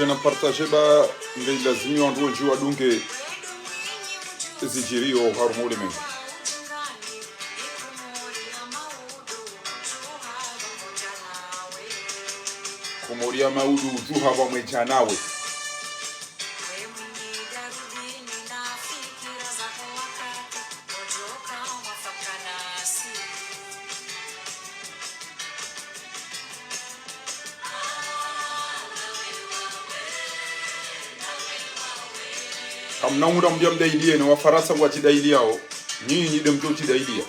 na partage ba ngai lazimi wandu njua dunge zijiri o harumule men kumoria maudu juha wa mwejanawe amna muda mdiam dailie na wafarasa wa tidailia o nyinyi dem to tidailia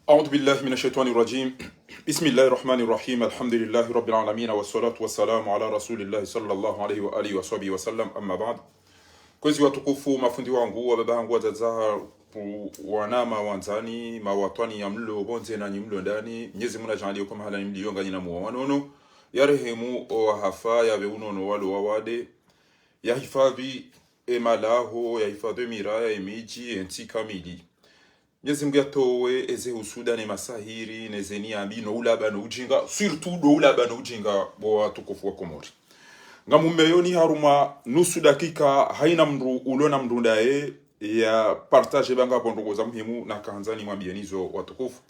أعوذ بالله من الشيطان الرجيم بسم الله الرحمن الرحيم الحمد لله رب العالمين والصلاة والسلام على رسول الله صلى الله عليه وآله وصحبه وسلم أما بعد kwezi watukufu mafundi wangu wa baba wangu wazaza wanama wanzani mawatwani ya mlo bonze na nyimlo ndani Mwenyezi Mungu ajalie kwa mahala mlionga nyina muwanono ya rehemu o hafa ya beunono walo wawade ya hifadhi emalaho ya hifadhi miraya emiji enti kamili Mwenyezi Mungu atowe eze usuda ne masahiri nezeni ambino ulaba no ujinga surtout do ulaba no ujinga bo watukufu wa Komori ngamumeyoni haruma nusu dakika haina mru ulona mrundae ya partage banga bondogo za muhimu na kanzani mwabienizo watukufu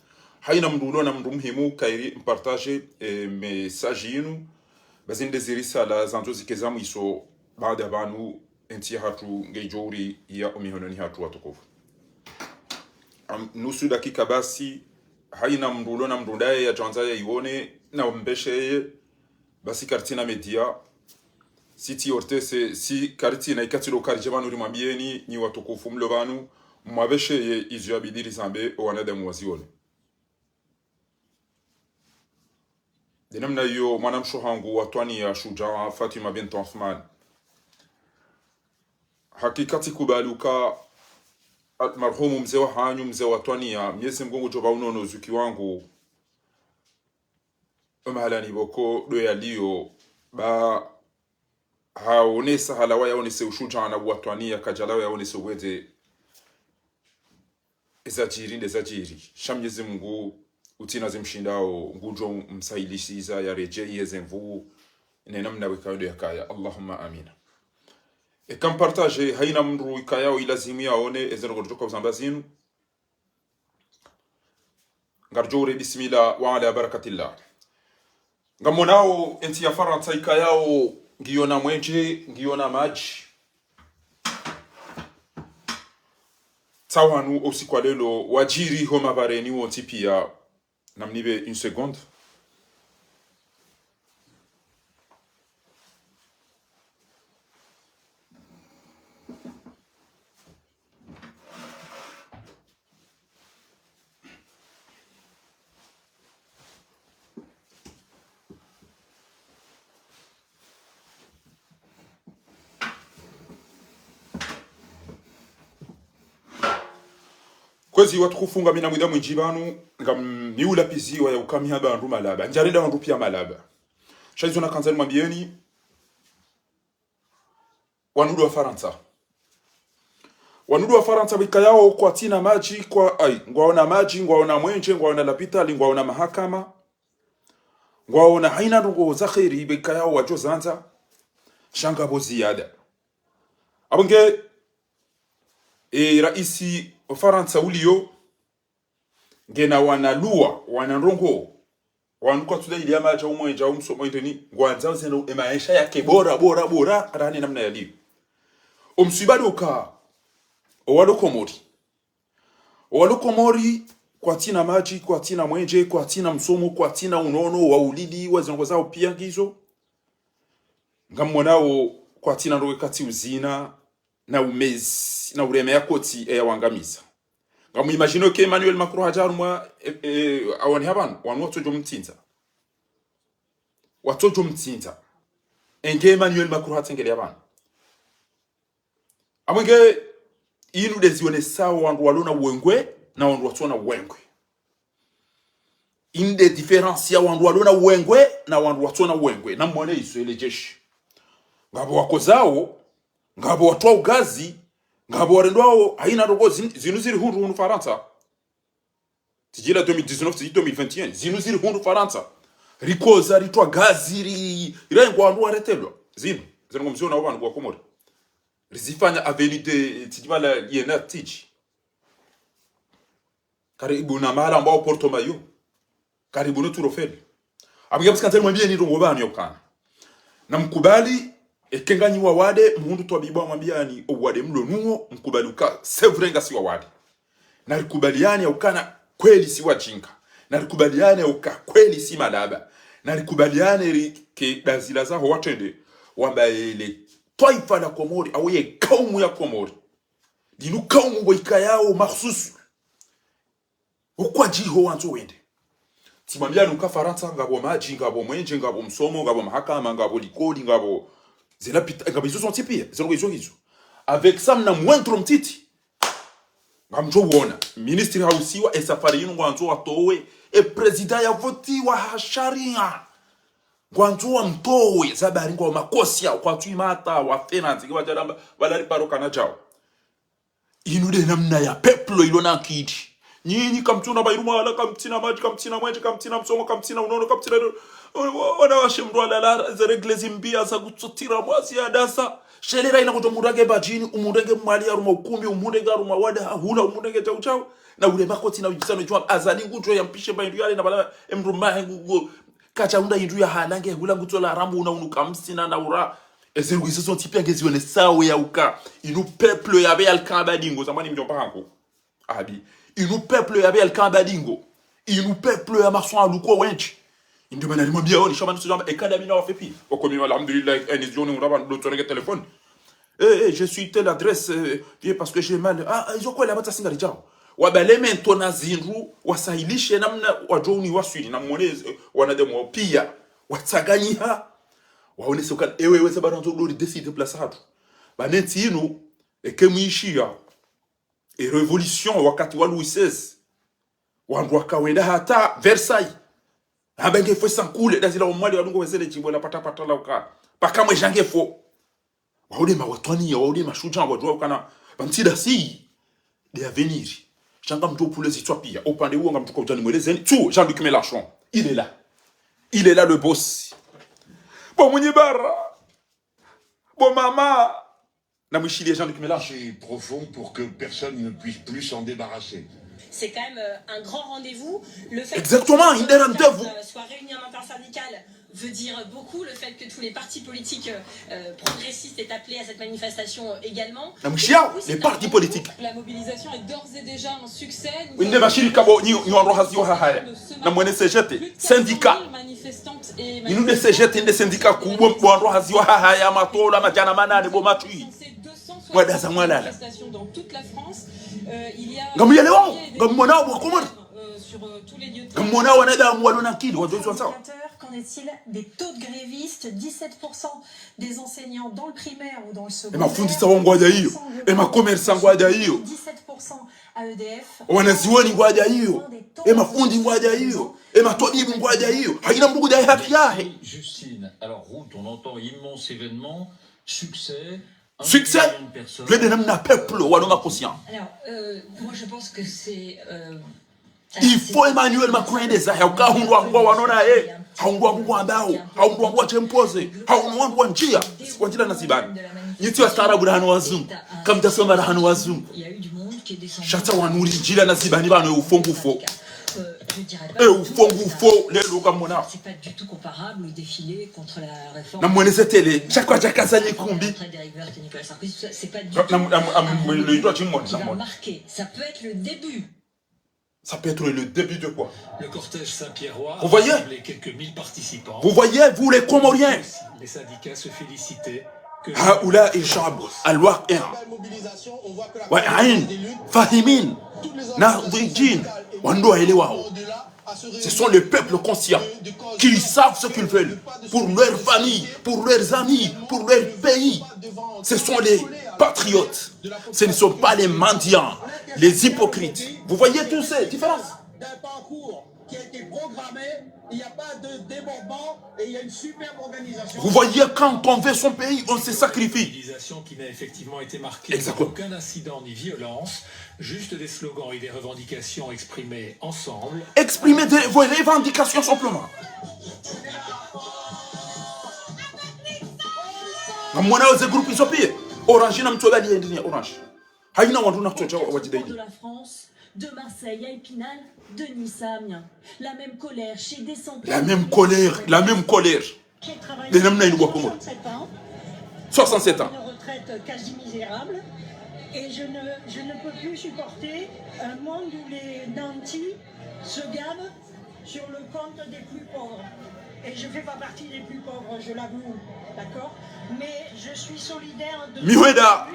haina mndulo na mndu muhimu kairi mpartage message yinu bazinde zirisala zanzo zikezamu iso baada banu enti hatu ngejori ya umihononi hatu watukufu nusu dakika basi haina mndulo na mndundaye ya janza ya ione na mbesheye basi kartina media siti ortese si kartina ikatilo karijabanu rimambieni ni watukufu mlo banu mwabesheye izu abidiri zambe wanadamu wazione dinamna hiyo mwanamsho hangu watwani ya Shujaa Fatima bint Uthman hakikati kubaluka marhumu mzee wa hanyu mzee wa twani ya Mwenyezi Mungu joba unono zuki wangu mahalani boko do yaliyo ba haonesa halawa yaonese ushujaa na watwani ya kajalawa yaonese wede ezajiri Mwenyezi Mungu utina zimshindao ngujo msailisiza ya rejei yezemvu nenamna wekado ya kaya Allahumma amina kam partage haina mndu ikayao ilazimi yaone ezerogorjoka uzambazinu ngarjore bismillah wa ala barakatillah ngamonao enti ya Faransa ikayao ngiona mwenje ngiona maji tawanu usiku lelo wajiri homa bareni wonti pia namnibe une seconde kwezi watukufunga mina mwida mwinjibanu ngam niula piziwa ya ukami haba andu malaba njarenda wandu pia malaba shaizo na kanzani mwambieni wanudu wa Faransa wika yao kwa tina maji kwa ngwaona maji ngwaona mwenje ngwaona lapitali ngwaona mahakama ngwaona haina ndugo za khiri wika yao wajo zanza shangabo ziyada abonge raisi Faransa ulio ngena wanalua wanandongo wanuka tuda ili amaja umwenja umsomo inteni ngwanza zeno maisha yake bora rani namna yaliyo umsibado ka owalokomori kwa tina maji kwa tina mwenje kwa tina msomo kwa tina unono wa ulili wazongo zao pia gizo ngammonao kwa tina ndowe kati uzina na umezi na ureme yakoti ya wangamisa ngamu imagine ke Emmanuel Macron hajaru mwa awani habanu wanu watojo mtinza enge Emmanuel Macron hatengele habanu amwenge inu dezione sawa wandu walona wengwe na wandu watona wengwe inde difference ya wandu walona wengwe na wandu watona wengwe na mwone iso ele jeshi ngabo wakozao ngabo watwa ugazi ngabo warendwao haina rogo zinuziri hundu Faransa tijila 2019 tijila 2021 zinuziri hundu Faransa rikoza ritwa gazi irengwa wandu waretelwa zino mziona wandu wakomori rizifanya avenue tijibala yena tiji karibu na mala ambao Porto Mayo karibu na Turofeli abigabu skanteni mwambie ni rongo bani yokana na mkubali ekenganyi wa wade mhundu to bibwa mwambia ni owade mlo nuo mkubaluka sevrenga si wa wade na likubaliani ukana kweli si wajinga na likubaliani uka kweli si malaba na likubaliani ke dazila za watende wamba ile taifa la Komori awe kaumu ya Komori dinu kaumu boika yao mahsusu ukwa jiho wanzo wende timambia nuka Faransa ngabo maji ngabo mwenje ngabo msomo ngabo mahakama ngabo likoli ngabo zelapita ngabo izo sont tipia izo avec ça na mwentro mtiti ngamjo wona ministri hausiwa esafari yinu ngwanzo watowe president ya voti wa hasharia ngwanzo wa mtowe zabari ngwa makosia kwa tuimata wa finance kwa jalamba balari paroka na jao inude namna ya peplo ilona kidi nyinyi kamtuna bairumala kamtina maji kamtina mwenje kamtina msomo kamtina unono kamtina wana washimrwala la zereglezi mbia za kutsotira mwazi ya dasa shelera ina kutomurage bajini umurenge mali ya ruma ukumbi umurenge ruma wada hula umurenge chau chau na ule makoti na ujisano chwa azali ngujo ya mpishe baindu yale na bala emruma hengu kacha unda indu ya halange hula ngujo la rambu una unuka msina na ura ezeru iso son tipi angezi wene sawe ya uka inu peuple ya be alkambadingo zamani mjomba hangu abi inu peuple ya be alkambadingo inu peuple ya mason aluko wenchi indi bana limo bia oni shamani sujamba ekada mina wafepi wakomi alhamdulillah eni joni uraba ndo tonege téléphone je suis telle adresse viens parce que j'ai mal ils ont quoi là bata singari jao wabale mento na zinru wasailishe namna wajoni waswini na moneze wanademo pia watsaganyiha waone soka ewe wese baranzo dori décider place hatu baneti ino ekemishia et révolution wakati wa Louis XVI wandwa kawenda hata Versailles abenge fo sankule dazila omwali wadungo wezele chimbo la pata la uka pakamwe jange fo waode mawatoni waode mashuja wadwa kana bantida si de avenir changa mtu pour les histoires pia opande uonga mtu kwa utani mwelezeni tu Jean-Luc Mélenchon il est là le boss bon mwenye bara bon mama na mwishi Jean-Luc Mélenchon c'est profond pour que personne ne puisse plus s'en débarrasser. C'est quand même un grand rendez-vous. Le fait exactement, que il est rendez-vous soit réuni en intersyndicale veut dire beaucoup. Le fait que tous les partis politiques progressistes aient appelé à cette manifestation également. Les partis politiques. La mobilisation est d'ores et déjà un succès. Une des machines kabo ni onrohasi ohahaya. Na mwene CGT syndicat. Ils nous CGT des syndicats kubo onrohasi ohahaya matola majana manane bo matui. Wada za mwalala. Dans toute la France, il y a Ngamuyele wao, ngamona wa komona. Sur tous les lieux de ngamona wanada mwalona kili wa dozo ça. Qu'en est-il des taux de grévistes? 17% des enseignants dans le primaire ou dans le secondaire. Et ma fundisa wangwada hiyo. Et ma commerçant ngwada hiyo. 17% à EDF. Wanaziwani ngwada hiyo. Et ma fundi ngwada hiyo. Et ma tobibu ngwada hiyo. Haina mbugu da haki yahe. Justine, alors route, on entend immense événement, succès. Succès, plein de noms peuple ou à conscient. Alors, moi je pense que c'est. Il faut Emmanuel Macron des airs. Au cas où on doit wanona on doit voir ndao, on doit voir chempose, on doit njia. Kwa njia na sibani. Yitu astarabu hano wazungu. Kama tasoma hano wazungu. Il y a eu du monde qui est descendu. Shata wanuri njia na sibani bana ufongu fo. Je dirais pas. Ufongu fo lelo kamona. C'est pas du tout comparable au défilé contre la réforme. Na mweleze tele, chaque jakaza nyikumbi. C'est pas du tout. Le doit tu qui va marquer. Ça peut être le début. Ça peut être le début de quoi? Le cortège Saint-Pierrois vous voyez? Quelques mille participants. Vous voyez, vous les Comoriens? Les syndicats se félicitaient que Haoula et Chab, Al-Waq ouais, Aïn, Fahimin, Nardijin, Wando Elewao. Ce sont les peuples conscients qui savent ce qu'ils veulent pour leur famille, pour leurs amis, pour leur pays. Ce sont les patriotes. Ce ne sont pas les mendiants, les hypocrites. Vous voyez toutes ces différences? D'un parcours qui a été programmé, il n'y a pas de débordement et il y a une superbe organisation. Vous voyez, quand on veut son pays, on se sacrifie. Une mobilisation qui n'a effectivement été marquée par aucun incident ni violence, juste des slogans et des revendications exprimées ensemble. Exprimez vos revendications simplement. Mwana wa groupe isopie orange na mtola liendini orange haina wandu na kutocha wajidaidi De la France, de Marseille à Épinal, de Nice à Amiens. La même colère chez des centaines. La même colère. J'ai travaillé des namna une 67 ans. Une retraite quasi misérable. Et je ne peux plus supporter un monde où les nantis se gavent sur le compte des plus pauvres. Et je ne fais pas partie des plus pauvres, je l'avoue, d'accord? Mais je suis solidaire de... Miweda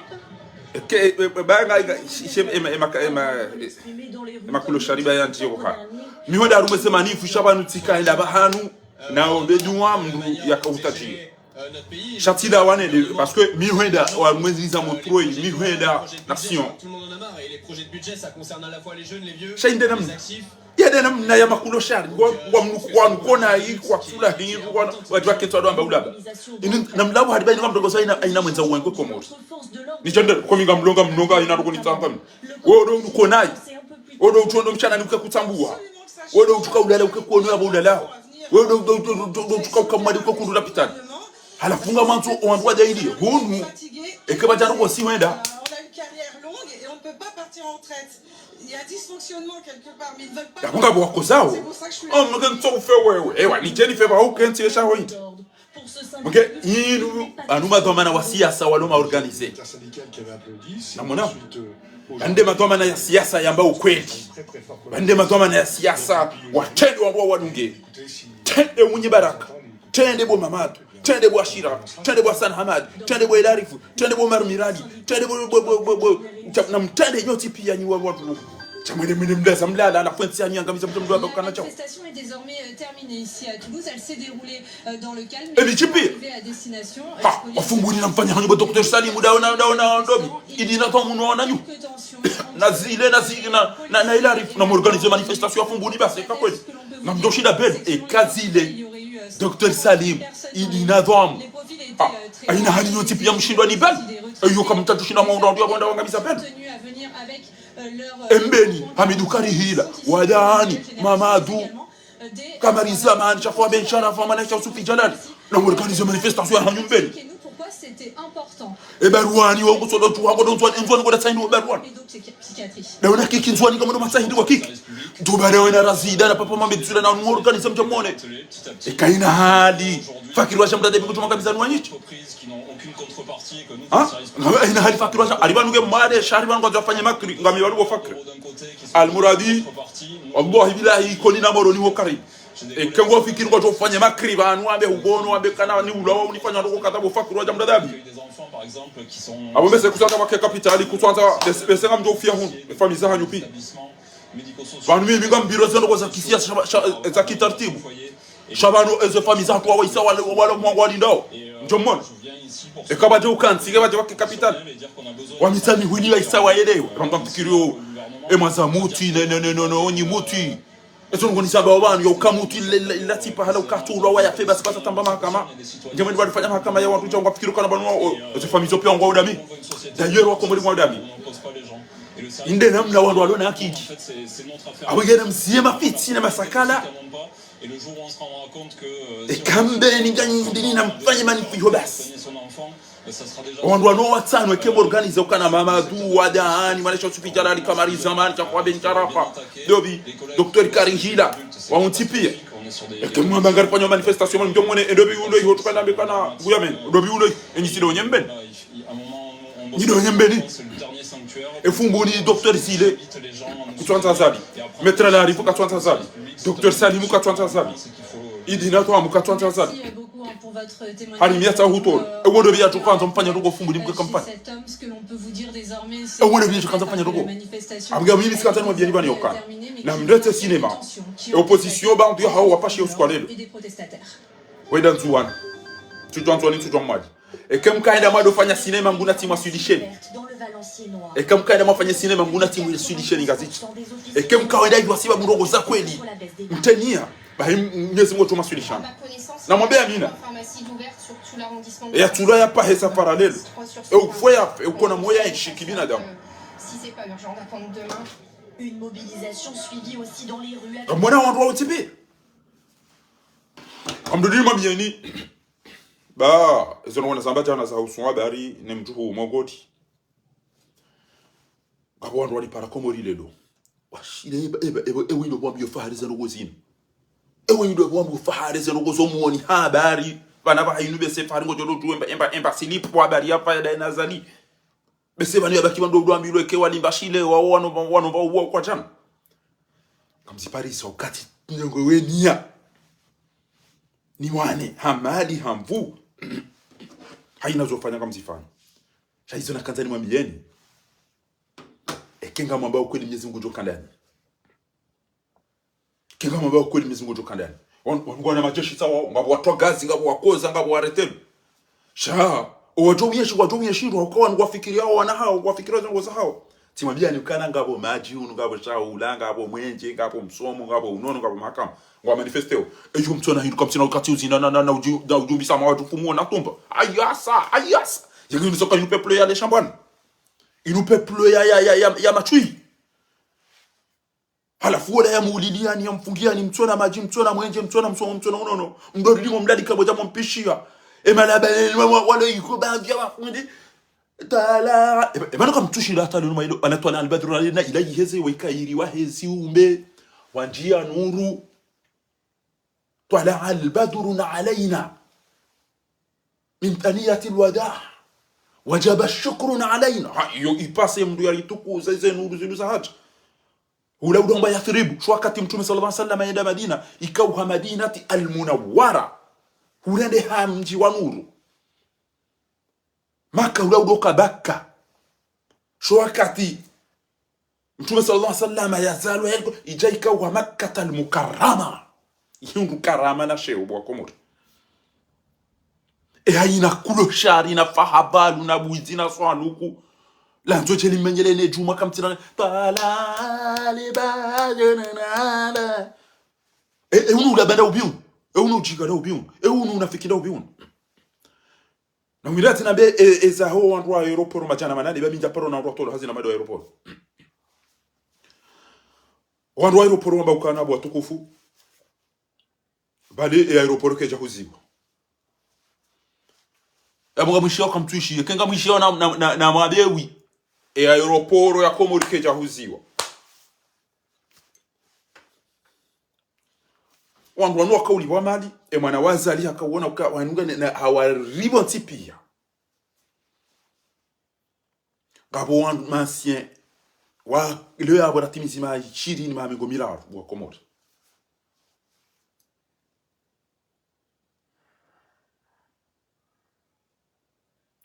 Makulu shariba yanti yoka Miweda rumesema nifu shabanu tika enda bahanu na obeduwa mdu yakautaji Chatila wane parce que Miweda wa mweziliza motroi Miweda nation tout le monde en a marre et les projets de budget ça concerne à la fois les jeunes, les vieux, les actifs. Yede na ya makulo shari kwa mnukwa nkona hii kwa kula hii kwa watu wake tu amba ulaba na mlabu hadiba ina mdogo sana ina mwenza uwengo komo ni chande kwa minga mlonga mnonga ina roko ni tanga wewe ndo uko nayi Odo uchondo mchana ni ukakutambua. Odo utuka ulala ukakuona abo ulala. Odo utuka ukamwadi ukakundula pitani. Halafunga mwanzo oandwa jaidi. Hunu. Ekeba jaruko si wenda. Il y a dysfonctionnement quelque part, mais ils ne veulent pas. Yakunga bwako zao. Mgenzo ufe wewe. Ewa ni jeni feba ukenzi esha hoiti. Okay, inu anuma domana wa siasa waloma organize. Namona. Bande madomana ya siasa yamba ukweli. Bande madomana ya siasa watende wa wadunge. Tende munyi baraka. Tende bo Mamadu. Tende bo Ashira. Tende bo Hassan Hamad. Tende bo Elarifu. Tende bo Marmiradi. Tende bo na mtende nyoti pia ni wa watu. La manifestation est désormais terminée ici à Toulouse. Elle s'est déroulée dans le calme. Elle est arrivée à destination. Dr Salim, inadham. Aina hali yote pia mshindwa ni bali. Ayo kama mtatushinda maondo ndio bonda wangabisa bali. Embeni, Hamidou Karihila, Wadani, Mamadou, Kamari Zaman, Chafwa Ben Sharaf, Manesha Soufi Jalal. On organise une manifestation à Hanyumbel. Pourquoi c'était important? Et Barouani, on se retrouve à Godon, une fois qu'on a signé au Barouani. Mais on a qui soit comme on a signé au Kik. Doubaré, on a Razida, la papa m'a mis sur la norme, on organise un monnaie. Et Kaina Hali, Fakir Wacham de Bouton Kabizanouanich. Qui n'ont aucune contrepartie que nous. Ah, ina hali Fakir Wacham, Arriva nous made, Shariban Goza Fanyamakri, Gamiwalu Fakr. Al-Mouradi, Allah Bilahi, Kolina Moroni Wokari. Et quand vous fikir ko fanya makriba anu abe ugono abe kana ni ulawa unifanya ndo kata bo fakuru jamda dabi des enfants par exemple qui sont abo bese kusaka kwa capitali kusanta bese ngamjo ufia hun famille za hanyupi banu mimi ngambiro zendo ko za kisia za kitartibu shabano ezo famille za kwa waisa wala mwangu walindao njomon e kaba je ukansi kaba je kwa capitali wa mitani huni waisa waelewa ramba fikirio e mazamuti no ni muti ezo ngoni saba wabanu ya ukamuti lati pa hala ukatulwa waya feba sipata tamba mahakama njema ndi walifanya mahakama ya watu changwa fikiru kana banu ezo famille zo pia ngwa udami d'ailleurs wako muri ngwa udami inde namna wandu walona akiki abagena msiye mafiti na masakala et le jour où on se rendra compte que et kambeni ngani ndini na mfanye manifiho basi ça sera déjà wandu wano watano ekebo organize ukana Mamadou Wadani Manesha Soufi Jalal Kamari Zaman Chakwa Ben Charafa Dobi Dr Karihila wa untipia et moi bangar panyo manifestation mo ngomone e dobi ulo yoto kana bekana guyamen dobi ulo enyisi do nyemben ni do nyembeni e fumboni Dr Sile kutwanta zabi metra la rifu katwanta zabi Dr Salim katwanta zabi idina to amukatwanta zabi pour votre témoignage. Cet homme, ce que l'on peut vous dire désormais, c'est que la manifestation est terminée, mais opposition et des protestataires. Et comme kaida mwa dofanya sinema nguna timu sudisheni. Et comme kaida mwafanya sinema nguna timu sudisheni ngaziti. Et comme kaida iwasiba murogo za kweli. Mtenia. Mwenyezi Mungu tumasudishana. Na mwambie amina. Et ya tula ya pa hesa parallèle. Et ufoya uko na moya ishiki binadamu. Si c'est pas urgent d'attendre demain, une mobilisation suivie aussi dans les rues. Mwana wandwa utipi. Amdudi mabieni. Ba, ezo nwana zamba jana za uswa bari ne mjuhu mogoti. Gabo wandwa li para komori lelo. Washile ewe ndo bwambi yofahariza nogozini. Ewe ndo bwambi yofahariza nogozomuoni habari. Bana ba inu bese faringo jodo tuemba emba silip kwa habari hapa ya nazali. Bese bani yabaki bando bwambi lweke walimba shile wano kwa jana. Kamzipari sa ukati nyongo we niya. Ni wane hamali hamvu haina zofanya kama msifanye shaizo na kanzani mwambieni ekenga mwamba ukweli Mwenyezi Mungu joka ndani kenga mwamba ukweli Mwenyezi Mungu joka ndani wangwana majeshi sawa ngabo watoa gazi ngabo wakoza ngabo waretelu sha wajomye shindwa ukawa ngwafikiria hao wana hao wafikiria zangu za hao timwambiani ukana ngabo maji unu ngabo shaula ngabo mwenje ngabo msomo ngabo unono ngabo mahakama ngwa manifesteo ejo mtona hindu kamsina ukati uzina na ujumbi sama watu fumu na tumba ayasa yengine soka inu peuple ya les chambon inu peuple ya machui halafu wala ya muulilia ni yamfungia ni mtona maji mtona mwenje mtona msomo mtona unono mdodi limo mdadi kaboja mpishia emalaba wale yukubagia wafundi tala ebana kamtushi la tala numa ilo anatwana albadru alina ilahi heze wikairi wahezi umbe wanjia nuru طلع البدر علينا من ثنية الوداع وجب الشكر علينا يباسي مدو يالituku zeze nuru zilu za haji ule udongo yathribu shwa wakati mtume sallallahu alaihi wasallam aenda Madina ikauha Madinati almunawwara ulende hamji wa nuru Maka ule udoka Bakka shwa wakati mtume sallallahu alaihi wasallam yazalu yalko ija ikauha Makkah almukarrama yungu karama na sheu bwa komori haina kulo shari na fahabalu na buizi na swaluku la njoche limenyele ne juma kamtina talali bajanana unu la banda ubiun unu jigara ubiun unu unafikira ubiun na mwirati na be eza ho wandu wa aeroport majana manani ba minja paro na wandu tolo hazina mado aeroport wandu wa aeroport wamba ukana bwa tukufu bale aeroport keja kuziwa abuga mwishio kamtuishi kenga mwishio na mabewi aeroport ya Komori keja kuziwa wandu wanu wakauli wa mali mwana wazali akawona wanunga na hawaribo tipia gabo wandu mansien wa ile aboratimizima chiri ni mamengo miraru wa Komori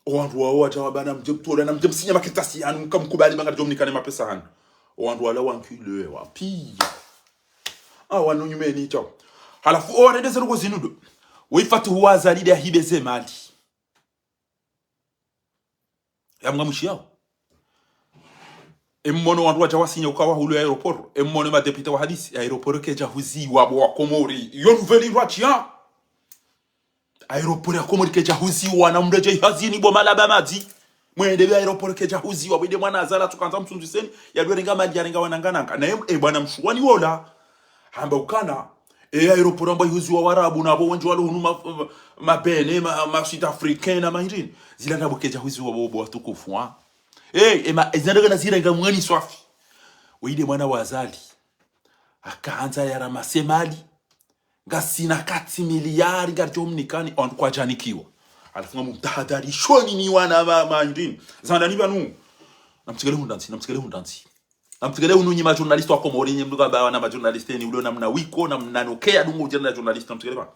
wandu wao wajawabana mjemtola na mjemsinya makitasi yani mkamkubali manga jomnikane mapesa hano wandu wala wankule wapi wanonyumeni chao halafu orede zerugo zinudo wifatu huwa zalida hibeze mali yamga mushiyao emmono wandu wajawasinya ukawa hulu aeroport emmono ma deputy wa hadisi aeroport keja huzi wabo wa Komori yo nouvelle rwachia aeroport ya Komori keja huzi wana mreje hazini bo malaba mazi mwende aeroport keja huzi wa bide mwana azala tukanza msunziseni ya dorenga mali yarenga wanangananga na bwana mshuwani wola hamba ukana aeroport ambayo huzi wa warabu na bo wenje walo hunu mabene ma Sud Africain na mahirini zila ndabo keja huzi wa bobo watukufu ezandaga na zirenga mwani swafi wide mwana wazali akaanza ya ramase mali ngasina kati miliari garjomnikani on kwa janikiwa alifunga mtahadari shoni ni wana mahirini zandani banu namtigele hundansi namtigele ununyi ma journalist wa Komori nyemduga ba wana ma journalist ni ulo namna wiko na mnanokea dungu jana journalist namtigele ba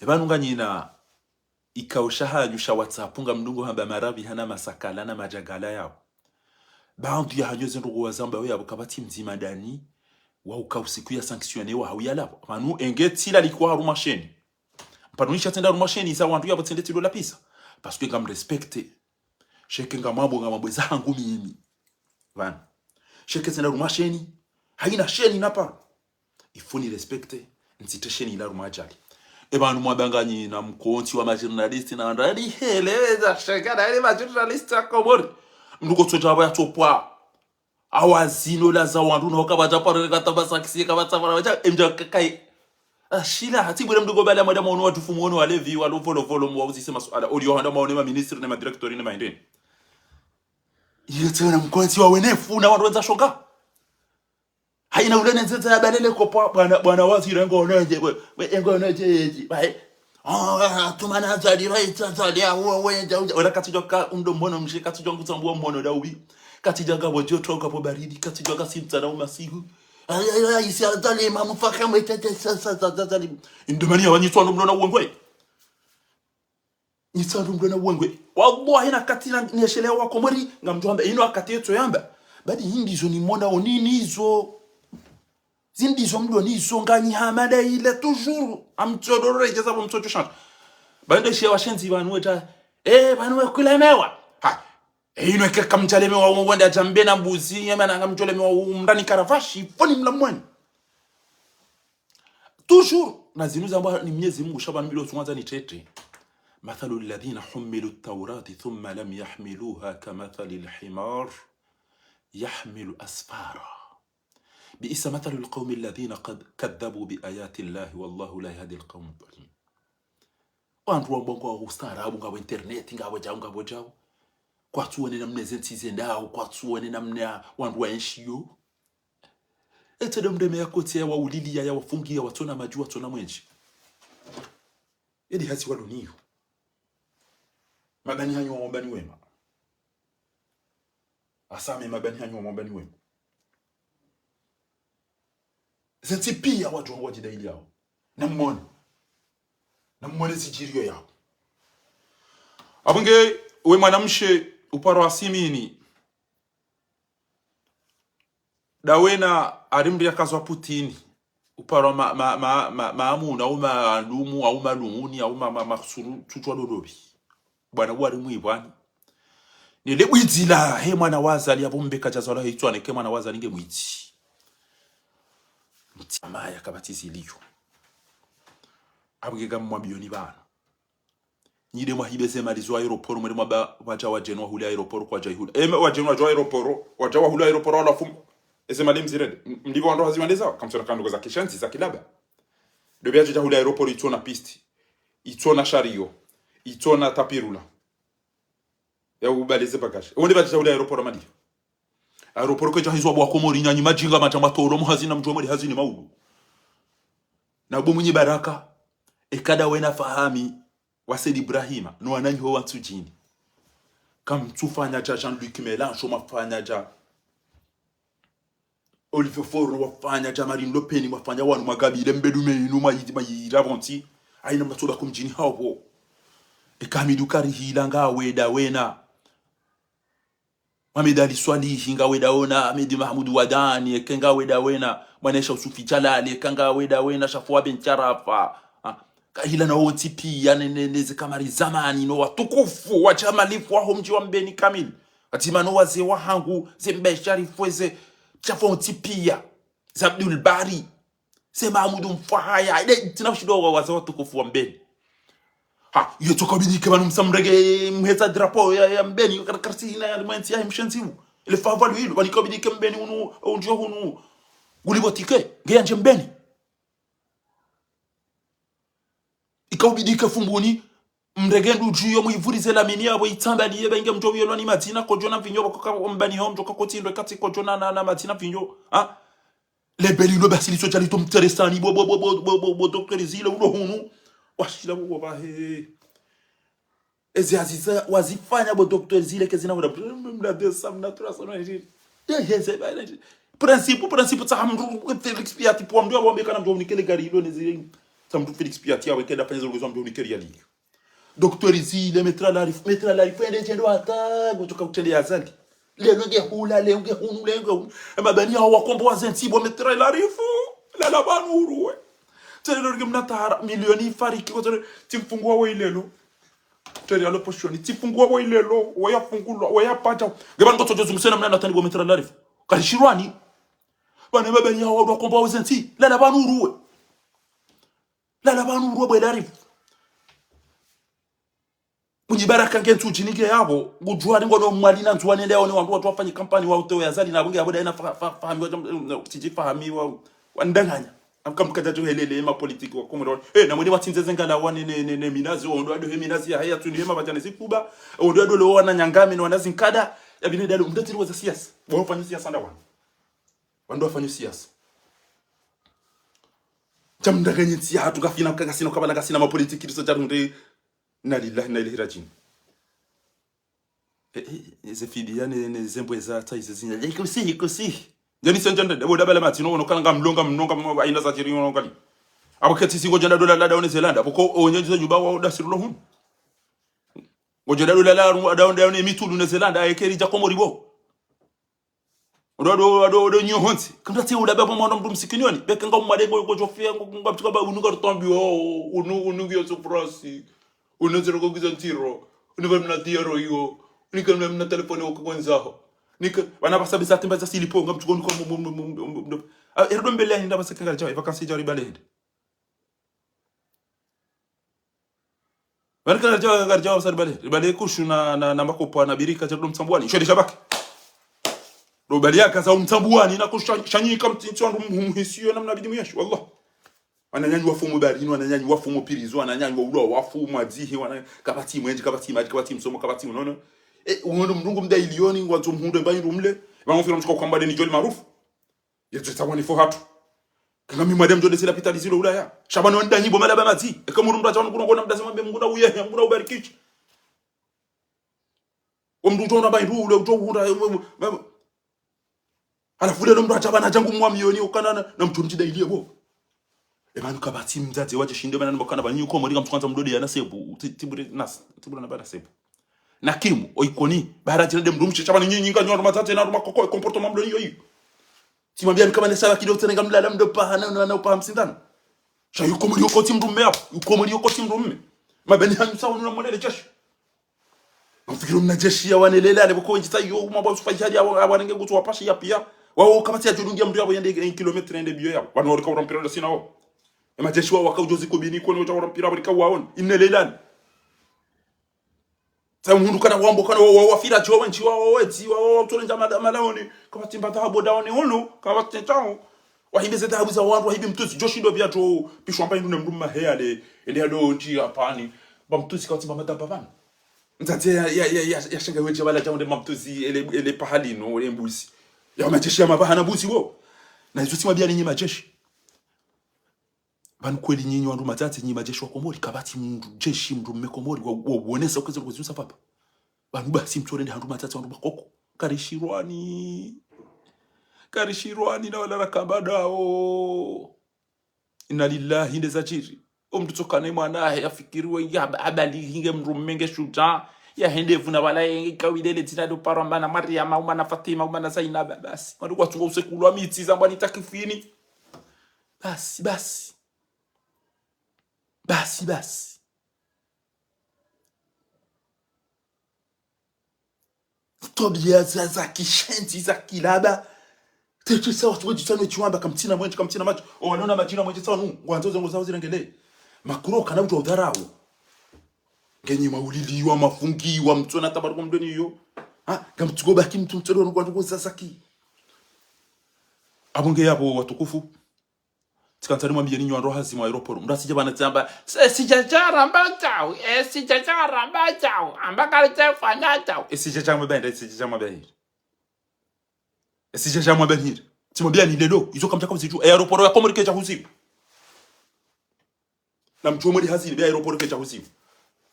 ebanu nganyina ikaushaha nyusha WhatsApp nga mdungu hamba marabi hana masakala na majagala yao baadhi ya hanyoze ndugu wazamba we abukabati mzima dani wa ukausiku ya sanctionné wa hawia lapo manu engeti la likuwa harumasheni mpanunisha tenda harumasheni za wandu ya batende tilo la pisa parce que ngam respecte sheke ngamabo zangu mimi bana sheke tenda harumasheni haina sheni napa ifuni respecte nsite sheni la harumajali ebanu mwabanganyi na mkonti wa majournalist na ndali heleza shekana ile majournalist ya Komori mduko tsoja ya topwa awazino la za wandu no kabaja parole katabasa kisi kabatsa baraja emja kai ashila hatibure mduko bala madama ono watu fumu ono wale vi walo follow mwa uzise masuala audio handa maone ma minister na ma director ni maindeni iyo tena mkonti wa wenefu na wandu wenza shoga haina ule nzeza ya balele ko bwana waziri ngoneje bai tumana zali right zali awo wenja ora katijoka mdombono mshika katijonga kutambua mmono daubi katijaga bojo toka po baridi katijaga simta na umasigu isi azali mamufaka mwetete sasa indomani abanyitwa ndumno wongwe ndumno wongwe wallahi na katina neshelewa wa Komori ngamjomba ino akati yetu yamba badi hindizo ni mona onini hizo zindizo mdo nizo ngani hamada ile toujours amtodoro ijeza bo mtoto change bande she washenzi banweta banwe kulemewa ino ekeka mchalemewa wonda jambe na mbuzi yema na ngamcholemewa umndani karavashi foni mlamwani toujours na zinuza amba ni Mwenyezi Mungu shaba mbilo tuanza ni tete mathalu alladhina humilu at-taurati thumma lam yahmiluha kamathali al-himar yahmilu asfara بئس مثل القوم الذين قد كذبوا بآيات الله والله لا يهدي القوم الظالمين. Wantu wabongo wa ustaarabu ngabo internet ngabo jao kwa tuone namna zentize ndao kwa tuone namna wantu waenshiyo etede mdeme yakote wa ulilia ya wafungia watona majua tona mwenji yedi hati waluniyo mabani hanyu wa mabani wema asame mabani hanyu wa mabani wema zenti pia watu wa wajidaili yao na mwone zijirio yao abunge we mwanamshe uparo asimini dawena arimri yakazwa Putin uparo maamuna au maalumu au malumuni au maksuru tutwa dodobi bwana wari mwibwani nile bwizila he mwana waza aliyabombe kajazala hitwane ke mwana waza ninge mwiti mtiamaya kabatiziliyo abugega mwabioni bana nyide mwahibeze malizo aeroport muri mwaba waja wajenwa huli aeroport kwa jahula wajenwa jo aeroport waja huli aeroport wala fum ese malim zirede mlivo ndo haziwandeza kamsona kando za kishanzi za kilaba dobya jo huli aeroport itona piste itona shario itona tapirula ya ubalize bagage onde baje huli aeroport mali aeroport ko jo hizo bwa komori nyanyi majinga matamba toro muhazina mjwa muri hazini maudu na bomunyi baraka ekada wena fahami wasedi Ibrahima no wananyi ho watu jini kam tufanya ja Jean-Luc Mélenchon mafanya ja Olivier Faure wafanya ja Marine Le Pen wafanya wanu magabile mbedume inuma yiravanti aina matoba kumjini hawo ekamidu kari hilanga weda wena Mamedali Swalihi nga weda ona Amedi Mahmoud Wadani ekenga weda wena Manesha Usufi Jalali ekenga weda wena Shafwa Ben Charafa kahila na woti pia neze kamari zamani no watukufu wa chamalifu wa mji wa Mbeni kamili atima no waze wa hangu zembe sharifweze chafoti pia Zabdul Bari se Mahmudu Mfahaya ile tunashido wa waze watukufu wa Mbeni ha yeto kabidike banu msamrege mheza drapo ya Mbeni karkarsi na mwanti ya mshanzimu ile favalu hilo bani kabidike Mbeni unu unjo hunu gulibotike ngeyanje Mbeni ikawbidika fumbuni mregendu juyo muivurize la mini abo itambali yeba inge mjobi yelwani matina kojona vinyo ko mbani hom joka kotindo kati kojona na matina vinyo ha le belilo basili so jali to mteresani bo docteur zile uno hunu washila bo ba he ezi aziza wazifanya bo docteur zile kezina mna de samna trasano nje heze ba principe ta hamru Felix Piatti po mdo bo mbeka na mjo nikele gari ilo nezile samdu Felix Piatti awe keda penzo ngozo mdo nikele ya liyo docteur zile metra la ende jendo ata gotoka utele azali le nge hula le nge hunu le nge mabani hawa kombo wazenti bo metra la rifu la banuru tele nge mnatara milioni fariki ko timfungwa wa ilelo tele alo poshoni timfungwa wa ilelo waya fungulwa waya pacha ngebango tojozu msena mnana tani bo metra la rifu kalishirwani bana mabani hawa kombo wazenti la banuru bwe la rifu Munyibaraka ngentu jinike yabo gujwari ngono mwalina ntuwane leo ni wantu wafanye kampani wa utewe yazali na bunge aboda ina fahamiwa tijifahamiwa wandanganya akamkaja tu helele ma politiki wa kumro na mwene watinzeze ngala wane ne minazi ondo ado he minazi ya haya tuni hema bajana zikuba ondo ado lo wana nyangame no wanazi nkada ya binede alo mdatiri waza siasa wafanye siasa ndawa wandu wafanye siasa jamndaganye tsiya tukafina kakasino kabala kasina ma politiki diso jarunde na lillahi na ilaihi rajiun zefidi yani zembweza taize zina ikosi yani senjanda boda bala matino ono kanga mlonga mnonga aina za tiri ono kali abakati singo janda dola la New Zealand aboko onyezo juba wa dasirulo hun gojada dola la da ne mitulu New Zealand ayekeri jakomo ribo do nyo honti kanda ti uda baba mwana mdu msikinioni bekanga mwadengo gojofia ngabtuka ba unuga rutombi unu gyo soprasi unazero kugiza ntiro univa mna tiaro hiyo nika mna telefoni wako kwanzaho nika wana basabi za timba za silipo ngamchukoni kwa erdo mbele nda basakanga jawa vakansi jari balende wana jawa sari balende kushu na makopo na birika jado msambwani shodi shabaki robali akaza umtambuani na kushanyika mtinto ndo muhisio namna bidi muyashi wallah ananyanywa fumu barino ananyanywa fumu pirizo ananyanywa ulo wafumu adzihi wana kabati mwenje kabati maji kabati msomo kabati unono umuntu mndungu mda ilioni wazo mhundo mbanyi rumle bamufira mchiko kwamba ni joli maarufu yetu tawani fo hatu kama mimi madam jode sila pitali zilo ulaya shabani wanda nyibo malaba mazi kama mtu mtacha wangu ngona mdasema mbe nguna uye nguna ubarikichi omndu tona bayi ule utokunda alafu lelo mndu atabana jangu mwamiyoni ukana na mtu njida iliye bo ebanu kabati mzazi waje shinde bana mbokana banyu ko muri kamtwanza mdodi yana sebu tibure nas tibure na bana sebu na kimu oikoni bara tinde mdumshe chabani nyinyi nganywa matate na makoko comportement mdoni yoyi timambia kama nesala kidogo tena ngamlala mdo pa na upa 50 sha yuko muri yoko timdumme hapo yuko muri yoko timdumme mabeni hanyu sawa na modele jeshi mfikiri mna jeshi ya wanelela aliboko njita yo mambo sufajaji abanenge gutu wapashi ya pia wao kabati ya jurungia mdu yabo yende 1 km ende biyo yabo wanori ka urampira ndo sina wao majeshi wao wakaujozi kubini ko no urampira bari ka waon inelelani sa mundu kana wambo kana wafira jowa nchi wao weti wao tulenja malaoni kama timba dhahabu daoni hunu kama tetao wahibize dhahabu za watu wahibi mtusi joshindo bya to pishwa mpa ndu mdumma heale ile alo nchi hapani ba mtusi kwa timba madaba bana ntate ya shanga weje wala jambo de mtusi ele pahali no ele mbusi ya majeshi ya mabahana mbusi wo na hizo timba bya ninyi majeshi banu kweli nyinyi wandu matate nyinyi majeshi wa Komori kabati mndu jeshi mndu mmekomori wonesa ukweze kuzusa papa banu basi mtorende handu matate wandu bakoko karishirwani na wala rakabadao inna lillahi ndezajiri omndu tokane mwanahe afikiriwe ya abali hinge mndu mmenge shuja ya hendevu na wala yenge kawidele tinado paramba na Maryam uma na Fatima uma na Zainab basi wandu kwatunga usekulwa miti zambani takifini basi tobia za kishenzi za kilaba teche sawa tuweji tano chiwamba kamtina macho wanaona majina mwenje sawa ngwanzo zangu zawo zirengele makuro kana mtu udharau ngenye mauliliwa mafungiwa mtona tabaruko mdoni yo gamtugo baki mtu mtoro ngwanzo sasaki abonge yabo watukufu tikantari mwambie ninyo ndo hazimu aeroport mrasije bana tsamba sijajara mbachao sijajara mbachao ambakali tefanya chao sijajama bende sijajama bende sijajama bende timwambia ni lelo izo kamtaka msiju aeroport ya Komori kecha husibu na mchomori hazini bia aeroport kecha husibu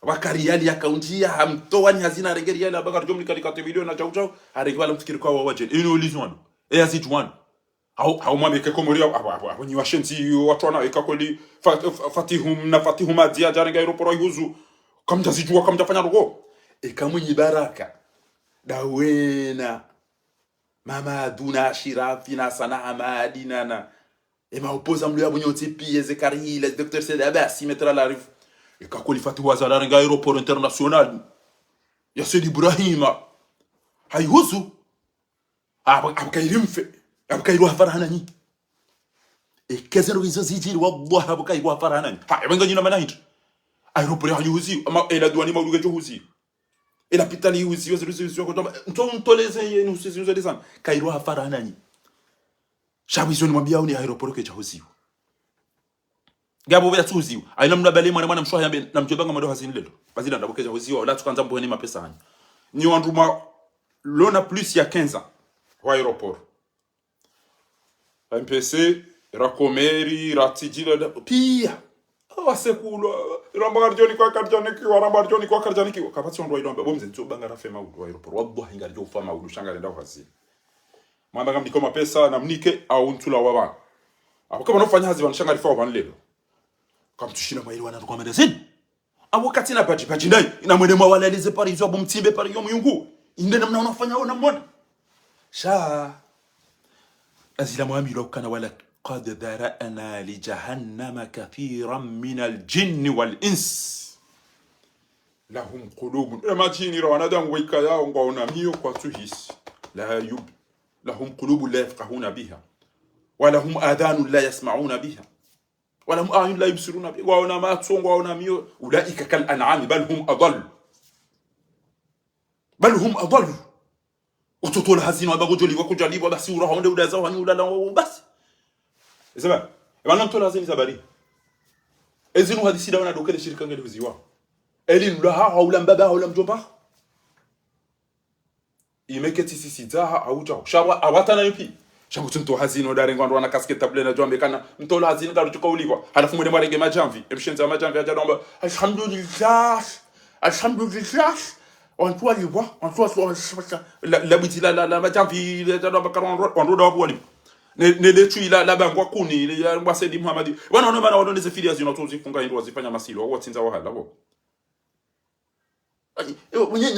wakari yali akaunti ya hamtoani hazina regeri yali abakari jomli kalikate video na chao arekiwala mfikiri kwa waje ino ulizwano azitwano au mwami ke Komori abo ni washenzi watu wana ekakoli fatihum adia jaringa aeroport yuzu kamja sijua kamja fanya rogo ekamwenyi baraka dawena mama duna shirafi na sana amadina na ema opoza mlu yabo nyoti pie zekari le docteur Sede basi mettra la rif ekakoli fatihu za jaringa aeroport international ya Sedi Ibrahima hayuzu abakairimfe abakairu hafarana ni ekezero hizo zijiri wallahi abakairu hafarana ni benga nyina manahit aeroport ya yuzi ama ela duani mauluge johuzi ela pitali yuzi yozo ko ntoleze yenu usizizo desan kairu hafarana ni shabizo ni mwambia uni aeroport ke johuzi gabo vya tuzi aina mnabale mwana mshwa yambe na mjobanga mado hazini lelo bazila ndabokeja huzi wala tukanza mbone mapesa hani ni wanduma lona plus ya 15 ans wa aeroport MPC rakomeri ratijila pia wasekulwa rambarjoni kwa karjaniki kapati ndo idomba bomze ntobanga rafema udu aeroport wallahi ngali jo fama udu shanga nda kwazi mwamba ngamdi koma pesa na mnike au ntula wabana apo kama nofanya hazi banshanga rifa ban lelo kamtushina maili wana kwa medicine abo katina paji ndai ina mwene mwala alize pari zo bomtimbe pari yo muyungu inde namna unafanya ona mbona sha azila mwami lokana wala قد ذرأنا لجهنم كثيرا من الجن والإنس لهم قلوب ما تيني روانا دان ويكايا ونغونا ميو قاتوهيس لهم قلوب لا يفقهون بها ولهم آذان لا يسمعون بها ولهم أعين لا يبصرون بها وأنا ما تسون وأنا ميو أولئك كالأنعام بل هم أضل utotola hazini wabagojoli wakujaliwa basi urahonde udaza wani ulala basi sema bana mtola hazini zabari ezinu hadisi dawana dokele shirika ngeli huziwa elin la haula mbaba haula mjomba imeketi sisi zaha auja shawa awatana yupi shangu tunto hazini odare ngwando wana casquette table na jombe kana mtola hazini garutuka uliwa halafu mwende marege majamvi emshenza majamvi ajadomba alhamdulillah alhamdulillah on toi lui voir on toi la biti la majamvi ajadomba karon on roda wali ne letu la bangwa kuni ya mbasedi Muhammad wana ono bana wadoneze filia zino tozi funga ndo wazifanya masilo watinza wahala wo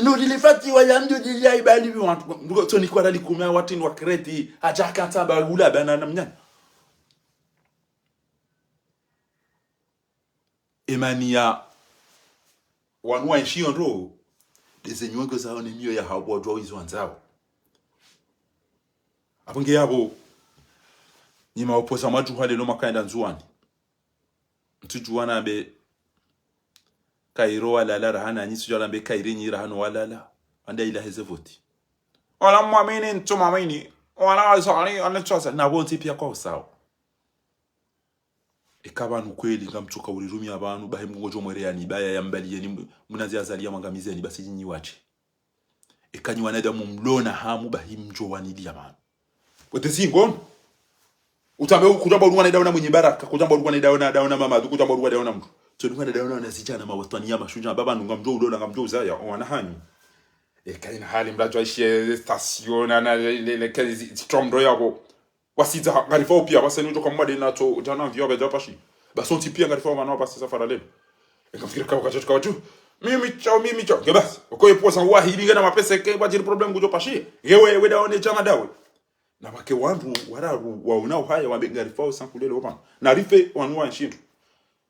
no dilifati wa yamjo dilia ibali bi wantu ndugo toni kwa dali kumya watini wa kreti aja kata ba ula bana namnya emania wanwa nshio ndo dezenywego zao ne mio ya hawo dwa wizo wanzao abonge yabo nyima oposa maju hale lo makaenda nzuani mtujuana be kairo wala rahana nyi sujala be kairi nyi rahano wala anda ila hezevoti wala muamini ntumamini wala azali anachosa na bonti pia kwa sawa ikabanu kweli ngamtuka urirumi abantu bahe mngojo mwereyani baya yambaliye ni munazi azalia mangamizeni basi nyi wache ikanyi wanada mumlona hamu bahimjo wanidi abantu potezi ngono utambe kujamba urwana daona mwenye baraka kujamba urwana daona mama kujamba urwana daona mtu so ndwana daona na sichana mawatani ya mashuja baba ngamjo udona ngamjo uzaya wana hani kaina hali mrajo aishie station na le kazi stromdo yabo wasiza ngalifa pia baseni utoka mwade na to jana vyo beja pashi basonti pia ngalifa wana basi safara leo ikafikira kwa kachoka watu mimi chao gebas ukoye posa wahidi ngana mapesa ke bajiri problem kujo pashi yewe daone chama dawe na wake wandu wararu waunao haya wabengarifa sankulele wapana na rife wanua nshindu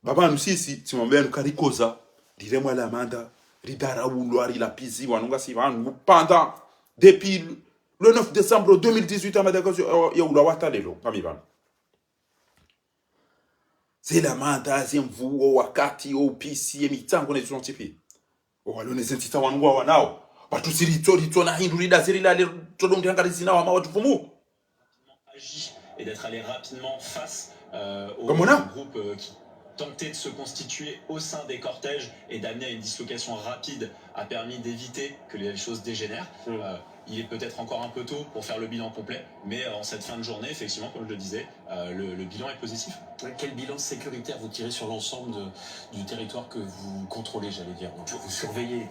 baba nusisi timambenu karikoza diremwa la manda ridara ulwari la pizi wanunga si vanu pendant depuis le 9 décembre 2018 à Madagascar ya ulawata lelo kamibana c'est la manda zemvu wakati opisi emitango ne zontipi walone sentita wanua wanao batu sirito na hindu rida zirila le todonde ngalizina wa mawatu fumu et d'être allé rapidement face au groupe qui tentait de se constituer au sein des cortèges et d'amener à une dislocation rapide a permis d'éviter que les choses dégénèrent. Il est peut-être encore un peu tôt pour faire le bilan complet, mais en cette fin de journée, effectivement, comme je le disais, le bilan est positif. Quel bilan sécuritaire vous tirez sur l'ensemble du territoire que vous contrôlez, j'allais dire, vous surveillez?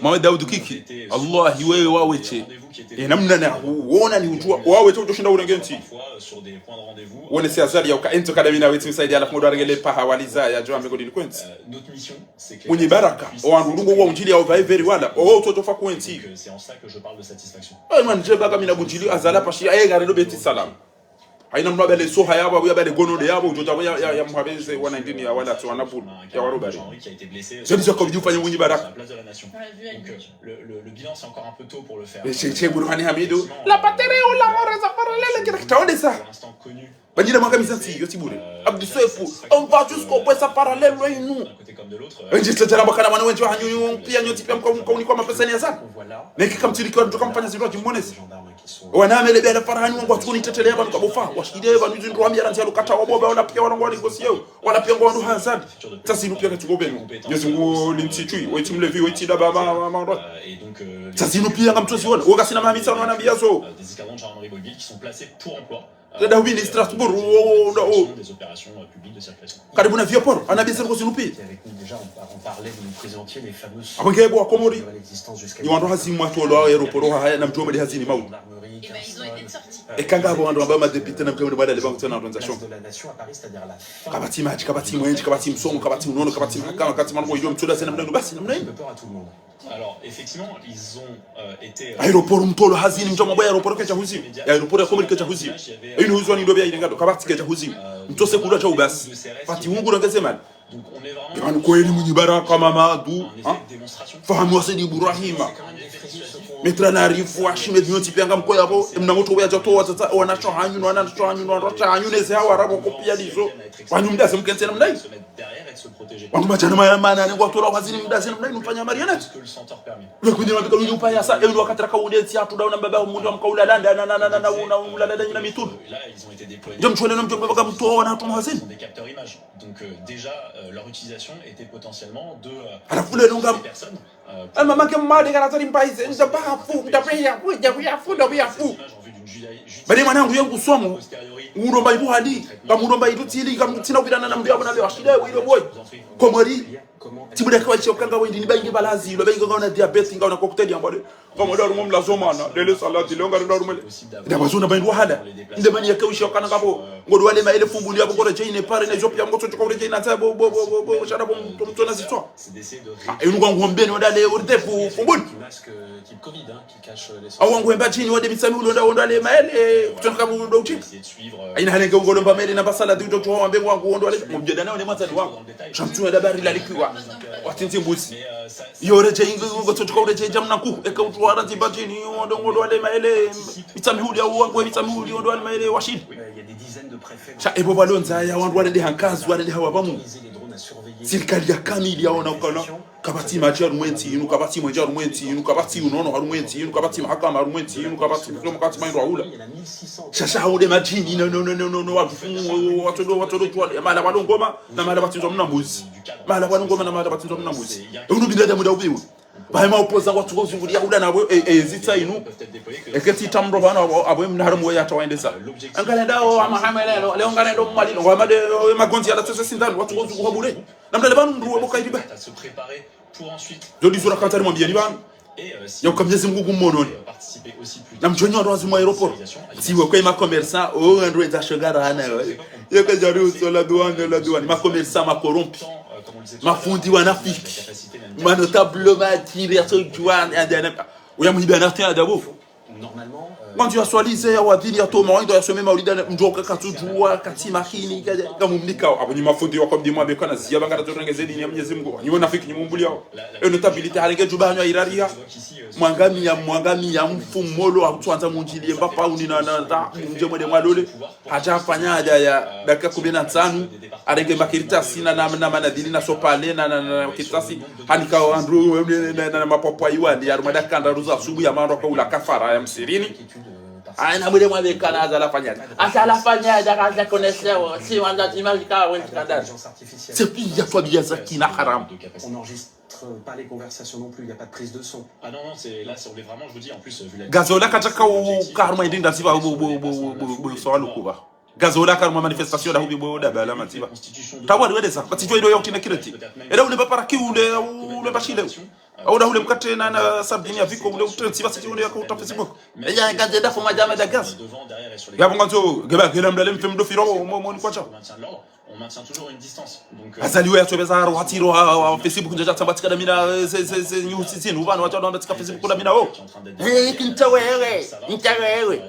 Mohamed Daoud Kiki Allah wewe waweche namna na uona ni ujua waweche utoshinda urengenti wone si azali ya ukaento kadami na wetu msaidi alafu ndo arengele pa hawaliza ya jua mbego delinquent mwenye baraka wanurungu wa unjili ya very wala utotofa kwenti c'est en ça que je parle de satisfaction man je baga mina bunjili azala pashi ayegare no beti salam haina mnabele so hayaba buya bale gono yabo ujoja ya mhabeze wana ndini ya wala tu wanabulu ya warubari je dis comme ufanye mwenye baraka le bilan c'est encore un peu tôt pour le faire Cheikh Burhani Hamidou la patrie ou la mort za parallèle kile kitaonde ça bajira mwangamiza si yo tibure Abdou Sefu on va jusqu'au point ça parallèle loin nous nje tena bakana mwana wengi hanyu pia nyoti pia mko ni kwa mapesa ni sana niki kama tulikuwa ndio kama fanya ziro jimonesi wana mele bela farahani wangu atukuni tetelea banu kabofa washide banu zindu ambia ranzi alukata waboba wana pia wana ngwali gosio wana pia ngwandu hazard sasa inu pia katugobenu yesu limtitui wetu mlevi wetu da baba mama et donc sasa inu pia ngamtozi wana woga sina mami sana wana mbia so des escadrons de gendarmerie mobile qui sont placés pour emploi da hubi ni Strasbourg des opérations publiques de circulation. Karibu na vioporo anabisa ngo sinupi avec nous déjà on parlait vous nous présentiez les fameuses abangebo akomori l'existence jusqu'à ni wandu hazimu atolo wa aeroport haya na mjoma de hazini mau Ils ont été sortis. et kanga bo wandu ambao madepite na mkamwe bada lebangu tena organisation de la nation à Paris, c'est-à-dire la fin. kabati maji kabati mwenji kabati msongo kabati unono kabati makama kabati mango iyo mtoda sana mnendo basi namna hiyo peur à tout le monde. Alors effectivement ils ont été aeroport mtolo hazini mjoma boya aeroport kecha huzi aeroport ya komori kecha huzi ino huzo ni ndobya ilengado kabati kecha huzi mtose kula cha ubasi fati mungu ngeze mali donc on est vraiment yani kweli mwenye baraka Mamadou fahamu wasidi Ibrahima metra na rifu Ahmed nyoti pianga mko yabo mnangoto ya joto watata wanacho hanyu wanacho hanyu neze hawa rabo kopia lizo wanyu mdase mkense namna hiyo permet de se protéger. Wangu machana maana ni watu wazini mdazini mnai mfanya marionette. Ce que le senteur permet. Le kundi mabika lunyupa ya sa endo wakataka udeti atu dauna baba mundu amkaula landa na una landa na mitulu. Là, ils ont été déployés. Jom chwele no mjomba baka mtu na tuma wazini. Des capteurs images. Donc déjà leur utilisation était potentiellement de Alafule longa personnes. Mama ke mali kana tari mpaise ndabafu ndapeya ndapeya fu. Bali mwanangu yangu somo uromba ibu hadi kamuromba itu tili kamtina ubirana na mbiabo na bashide wilo boy komori tibude kwa chio kanga wendi ni bayinge balazi lo bayinge ngona diabetes ngona cocktail yambode komodo rumo mla zomana lele salati longa ndo rumele ndabazuna bayindu hada ndemani yake ushio kana ngabo ngodo wale maele fumbuli yabo ngoro jeine pare na jopia ngoto chokore jeina ta bo shara bo tona zitwa inu kwangu mbeni wadale urtefu fumbuli type Covid qui cache les awangu emba chini wade bisami ulonda ondale maele kutoka bundo uchika aina halenge ngolo mba maele na basala duto to wambe wangu ondale mjeda nao ne matani wangu chamtu da bari la likiwa watinti mbuzi yore je ingo ngoto chokore je jamna ku eka utwara ntimba chini ngondo ale maele bisami huli au wangu bisami huli ondale maele washid il y a des dizaines de préfets cha ebo balonza ya wandu wale hankazi wale hawa bamu serikali ya kamili yaona ukana kabati maji arumwenti inu kabati maji arumwenti inu kabati unono arumwenti inu kabati mahakama arumwenti inu kabati mkati maindo aula shasha haude majini no watodo tuwale mala balongoma na mala batinzo mnambuzi mala balongoma na mala batinzo mnambuzi unu bindada muda ubiwe bahema opoza watu kozungulia uda nabo ezita inu eketi tamro bana abo mnaharamu ya tawaendeza angalenda amahamelelo leo ngalendo mali ngo amade magonzi ya tose sindani watu kozungu habure namdale banu nduwe bokairiba se préparer pour ensuite jodi zura katari mwambia ni banu yo kamyezi mgugu mononi na mchonyo ndo azimo aeroport siwe kwa ma commerçant ndo eza shogara hana yo ka jaru so la douane ma commerçant ma corrompi mafundi wanafiki manotable matiri ya sojuan andana uyamuhiba natin adabo normalement quand tu as swalize wa dili ya toma ndo yasome maulida njoka katujua kati makini kama mnika abonyi mafundi wa komdi mwa bekana zia bangara torengeze dini ya Mwenyezi Mungu ni wanafiki ni mumbuli yao notabilité halenge jubanya iraria mwangami ya mfumolo akutwanza munjili mbapa uni na nje mwede mwalole hajafanya haja ya dakika 15 arenge makirita sina na manadili na sopale na kitasi hanika andru na mapopo yiwandi ya rumada kandaruza subu ya mando kwa ula kafara ya msirini aina mwede mwabekana azalafanya kaza koneseo si wanda timazika wewe kadari c'est plus ya toi bien ça qui na haram on n'enregistre pas les conversations non plus, il n'y a pas de prise de son. Ah non, c'est là, on est vraiment, je vous dis, en plus, vu la... Gazola kataka karma indinda siba swalo kuba. Gazola karma manifestation da hubi boda bala matiba. Tawali wedesa, patijwa ido yote na kireti. Era ule papa ki ule bashile. Au da ule mkate na sabini ya viko ule utensi basi ule kwa Facebook. Eya gazeda fuma jama da gas. Gabo nganzo geba gelamdale mfemdo firo mo ni kwacha. On maintient toujours une distance. Donc azaliwe yatobeza haro hatiro Facebook nje tabatika da mina news sisi ubana watu ndo tika Facebook da mina wo kintawewe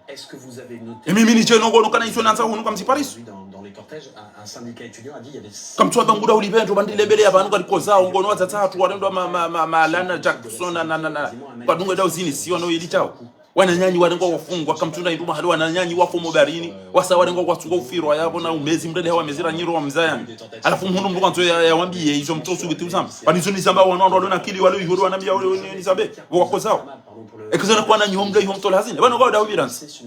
est-ce que vous avez noté et mimi ni jeno ngono kana iso nanza hunu kamsi Paris dans les cortèges un syndicat étudiant a dit il y avait comme tu abanguda ulibendo bandile mbele abantu kalikoza ngono watatatu walendo malana Jackson na badunga da uzini sio no ilitao wananyanyi walengo wafungwa kamtunda induma hali wananyanyi wafo mobarini wasa walengo kwatsuka ufirwa yabo na umezi mrede hawa mezira nyiro wa mzayani alafu mhunu mndu kwanzo yawambie hizo mtosu bitu zamba banizo nizamba wanondo na kili wale ihoro wanambia wale nizambe wakozao ekuzana kwa na nyomdo hiyo mtola hazine bano kwa dawo biransi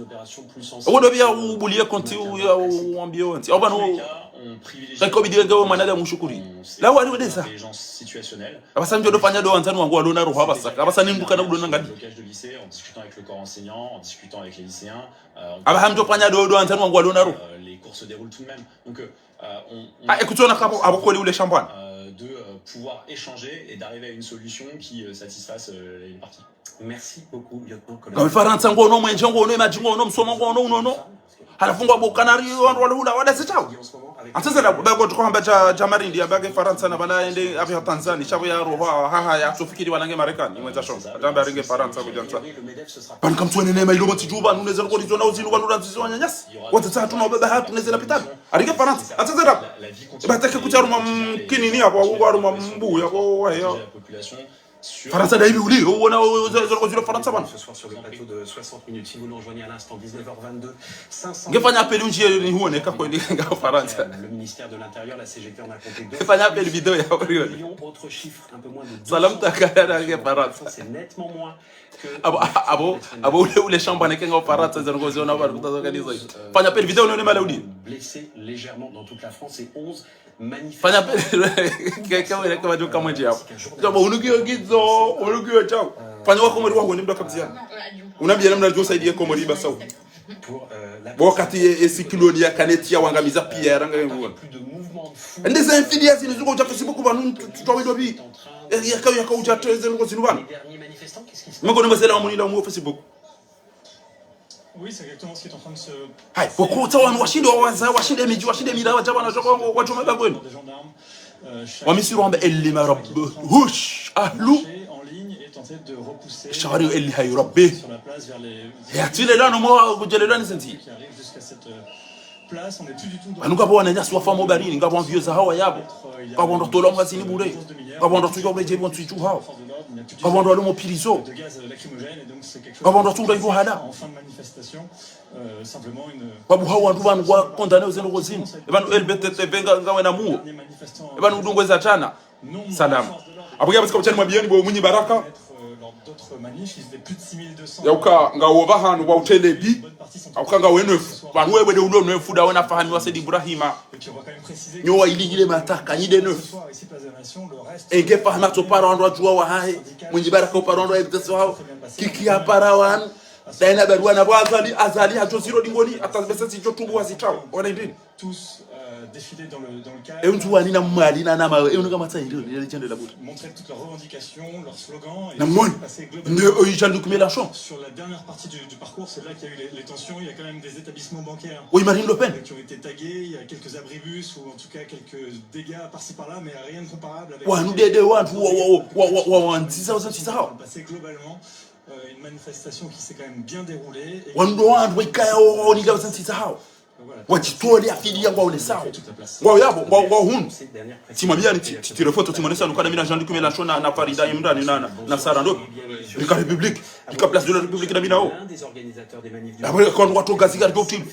wodo bia ubulie konti uambie wonti abano Kako bidiwe gawo manada mushukuri. La wali wedesa. Abasa njodo fanya do anzanu wangu walona roho abasa. Abasa nimbuka na udona ngadi. En discutant avec le corps enseignant, en discutant avec les lycéens. Aba hamjo fanya do anzanu wangu walona roho. Les cours se déroulent tout de même. Donc écoutez, on a abokoli ule champagne. De pouvoir échanger et d'arriver à une solution qui satisfasse les parties. Merci beaucoup, lieutenant colonel. Comme Faransa ngono mwenje ngono majingo ngono msoma ngono unono. Halafungwa bokanari wale hula wala zitao. Atasa la bago tukwamba jamarindi abage Faransa na bala ende abi Tanzania chabo ya roho haha ya tufikiri wanange Marekani mwenza shonga. Atamba ringe Faransa kujanza. Ban kam tuone nema ilo matijuba nuneza ngo lizona uzinu kwa nunza zizwa nyanyasi. Watata tuna baba hatu nezela pitana. Arige Faransa. Atasa la. Batake kutaruma kinini hapo au aruma mbu yabo waya. Faransa da hivi uli uona zile Faransa bana. Ce soir sur le plateau de 60 minutes. Si vous nous rejoignez à l'instant, 19h22, 500. Ngefanya appel unjie ni huone ka kweli nga Faransa. Le ministère de l'Intérieur, la CGT en a compté 2. Ngefanya appel video ya Oriol. Autre chiffre, un peu moins de 200. Salam takala nga Faransa. C'est nettement moins que abo ule shamba ne kenga Faransa zango ziona ba kutazoganiza. Fanya appel video unaone mala uli. Blessés légèrement dans toute la France et 11 Fanya appel kama kama joka mwenje hapo. Kama unukio gizo, unukio chao. Fanya wako mwali wako ni mdoka mzia. Unambia namna ndio saidia komori basa huko. Wakati esikiloni ya kanetia wangamiza pia ranga ngwa. Ndeza infidia zinizuko uja Facebook banu twawido bi. Yaka uja teze ngo zinubana. Mko ni masela munila mu Facebook. Oui, c'est exactement ce qui est en train de se... Hai, pourquoi tu as washinde miji washinde mila wajabana joko wachoma bagwenu. Wamisiru اللي ما ربهوش اهله شعري اللي هيربيه يعطيله لانه ما kujelelwa ni senti anuka bwana nyasi wa famo barini ngabo vieux za hawa yabo kabondo tola mwazini bure kabondo tujo beje bon tuju hawa kabondo lo mo pirizo kabondo tujo ivo hala simplement une babu hawa ndu banu kwa condamné aux enrozini ebanu LBTT benga ngawe na mu ebanu ndungweza tana salam abuya basika cyane mwabieni bo munyi baraka d'autres manifs, ils étaient plus de 6200. Yauka ngawoba hanu wa utelebi auka ngawe nefu banu wewe de uno nefu da wana fahani wa Said Ibrahima nyowa ilingile mataka nyide nefu enge fahama to parando jua wa hai munyi baraka parando ebteso hao kiki ya parawan daina barua na azali hajo zero dingoni atabesa sijo tubu wazitao wana ndini tous défiler dans le cadre. Et on na mali na na mawe on kama tsayi le legende la bout. Montrer toutes leurs revendications, leurs slogans et na mon ne Jean Luc Mélenchon. Sur la dernière partie du parcours, c'est là qu'il y a eu les tensions, il y a quand même des établissements bancaires. Oui, Marine Le Pen qui ont été tagués, il y a quelques abribus ou en tout cas quelques dégâts par-ci par-là mais rien de comparable avec wa nous dede wa passé globalement une manifestation qui s'est quand même bien déroulée et wachitole afidia kwa ule sawa kwa yabo kwa hunu timabia ni tirefoto timonesa nukana mina Jean Luc Mélenchon na Farida Imran na Sara ndo la République la place de la République na mina o après quand watu gaziga ndio timu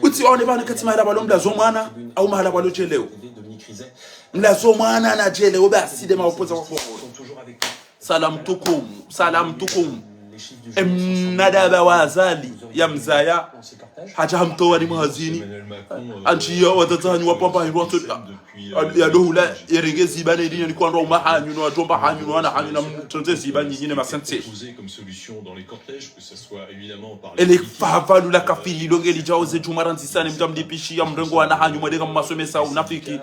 uti waone bana katima la balomda zomwana au mahala balo cheleo mla zomwana na cheleo basi de maopoza wako salam tukum mnadaba wazali ya mzaya haja hamtoa ni mwazini anchiyo watatani wapamba hiroto ya dohula yerengezi bana idini ni kwando mahanyu no atomba hanyu no ana hanyu na mtondezi bana nyingine masente comme solution dans les cortèges que ça soit évidemment par les favalu la kafiri longeli jaoze jumaranzi sana mtamdipishi ya mrengo wana hanyu mwedeka mmasomesa unafiki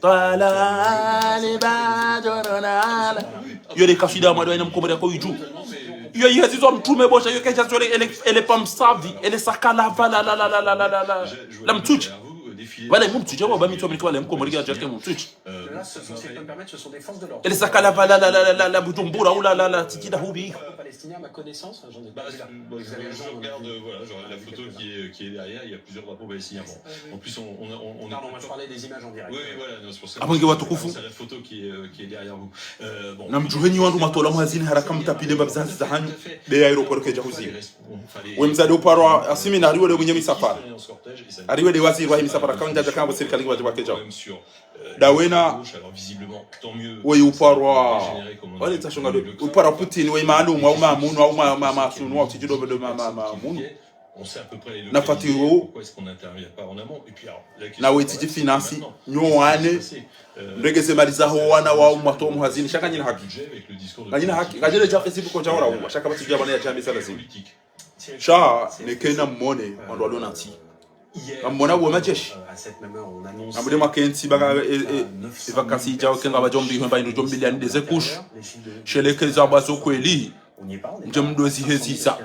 talale bajorona yole kafida mwadwa ina mkomera kwa yuju yo yezizo mtume bosha yo keja zole ele pamsavi ele sakala vala la mtuchi wala mtuchi wa bami tomi kwa mkomoriga jake mtuchi là si je peux me permettre ce sont des forces de l'ordre ele sakala vala la bujumbura ou la tikida hubi palestinien à ma connaissance j'en ai pas vu là je regarde voilà genre la photo qui est derrière il y a plusieurs drapeaux palestiniens en plus on pardon moi je parlais des images en direct oui voilà c'est pour ça c'est la photo qui est derrière vous bon namjuhenyi wandu matola mwazini haraka mtapile mbazazi za hanyu de aeroport keja huzi wemzade uparwa asimina ariwe de mwenye misafara ariwe de waziri wa misafara kanja jakambo serikali wa jabake jao dawena we uparwa wale tashonga upara Putin we maalum au maamunu au maasunu au tijido de maamunu on sait à peu près les pourquoi est-ce qu'on n'intervient pas en amont et puis alors la question na wetiji finance nyoane ndegeze maliza ho wana wa mwato muhazini shaka nyina haki nganyina haki ngajele ja Facebook kwa jawara wa shaka batijia bana ya jamii sala zini sha nekena mmone ndo alonati amona wo majeshi ambude makenti baga evakasi jao kenga bajombi hemba ndo jombi liani des couches chez les keza bazo kweli njemdozi hezisa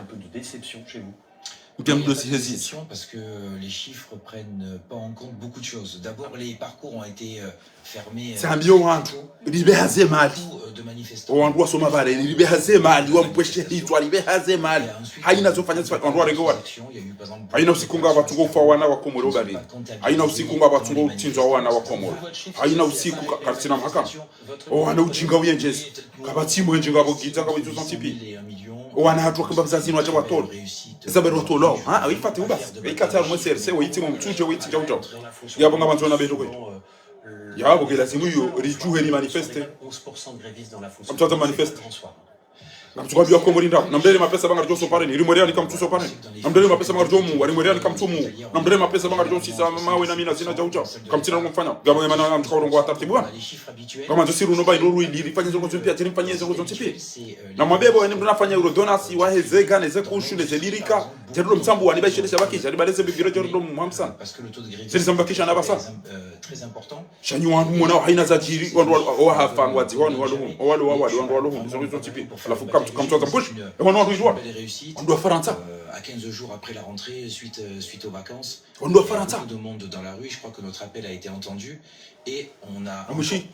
bien de ces hésites. Parce que les chiffres prennent pas en compte beaucoup de choses. D'abord, les parcours ont été fermés. C'est un bio wantu libehaze mali wandu soma bare libehaze mali wampweshe hitwa libehaze mali haina zofanya wandu rengo wala haina usikunga abatungo ufa wana wa Komoro bari haina usikunga abatungo tinzwa wana wa Komoro haina usiku karsina mhaka wana ujinga uyenjezi kabati mwenjinga bogita kabitu santipi wana hatu kamba bazazino acha watolo zabero tolo ha ifate ubas ikata mweserse witi mu mtuje witi jawjo yabo ngabantu na beto kwe yabo ke lazimu yo rijuhe ni manifeste 11% de grévistes dans la fonction. Mtoto manifeste namtuka byo ko murinda namdele mapesa banga rjo so pareni rimwere ni kamtu so pareni namdele mapesa banga rjo mu warimwere ni kamtu mu namdele mapesa banga rjo sisa mawe na mina zina jawjo kamtina ngomfanya gabo ngema na mtuka rongo atartibu kama ndio siru no ba ndo ruili rifanye zo konzo pia tirimfanye zo konzo tipi na mabebo ene mnafanya euro donasi wa hezega neze kushu neze lirika tero msambu wani ba shele sabakisha ribaleze bigiro joro mu hamsan c'est les ambakisha na basa très important shanyu wandu mona haina za jiri wandu wa hafan wati wanu walu wandu walu zo konzo tipi alafu comme toi, on doit faire un tas. À 15 jours après la rentrée, suite aux vacances, on doit faire un tas. Beaucoup de monde dans la rue. Je crois que notre appel a été entendu et on a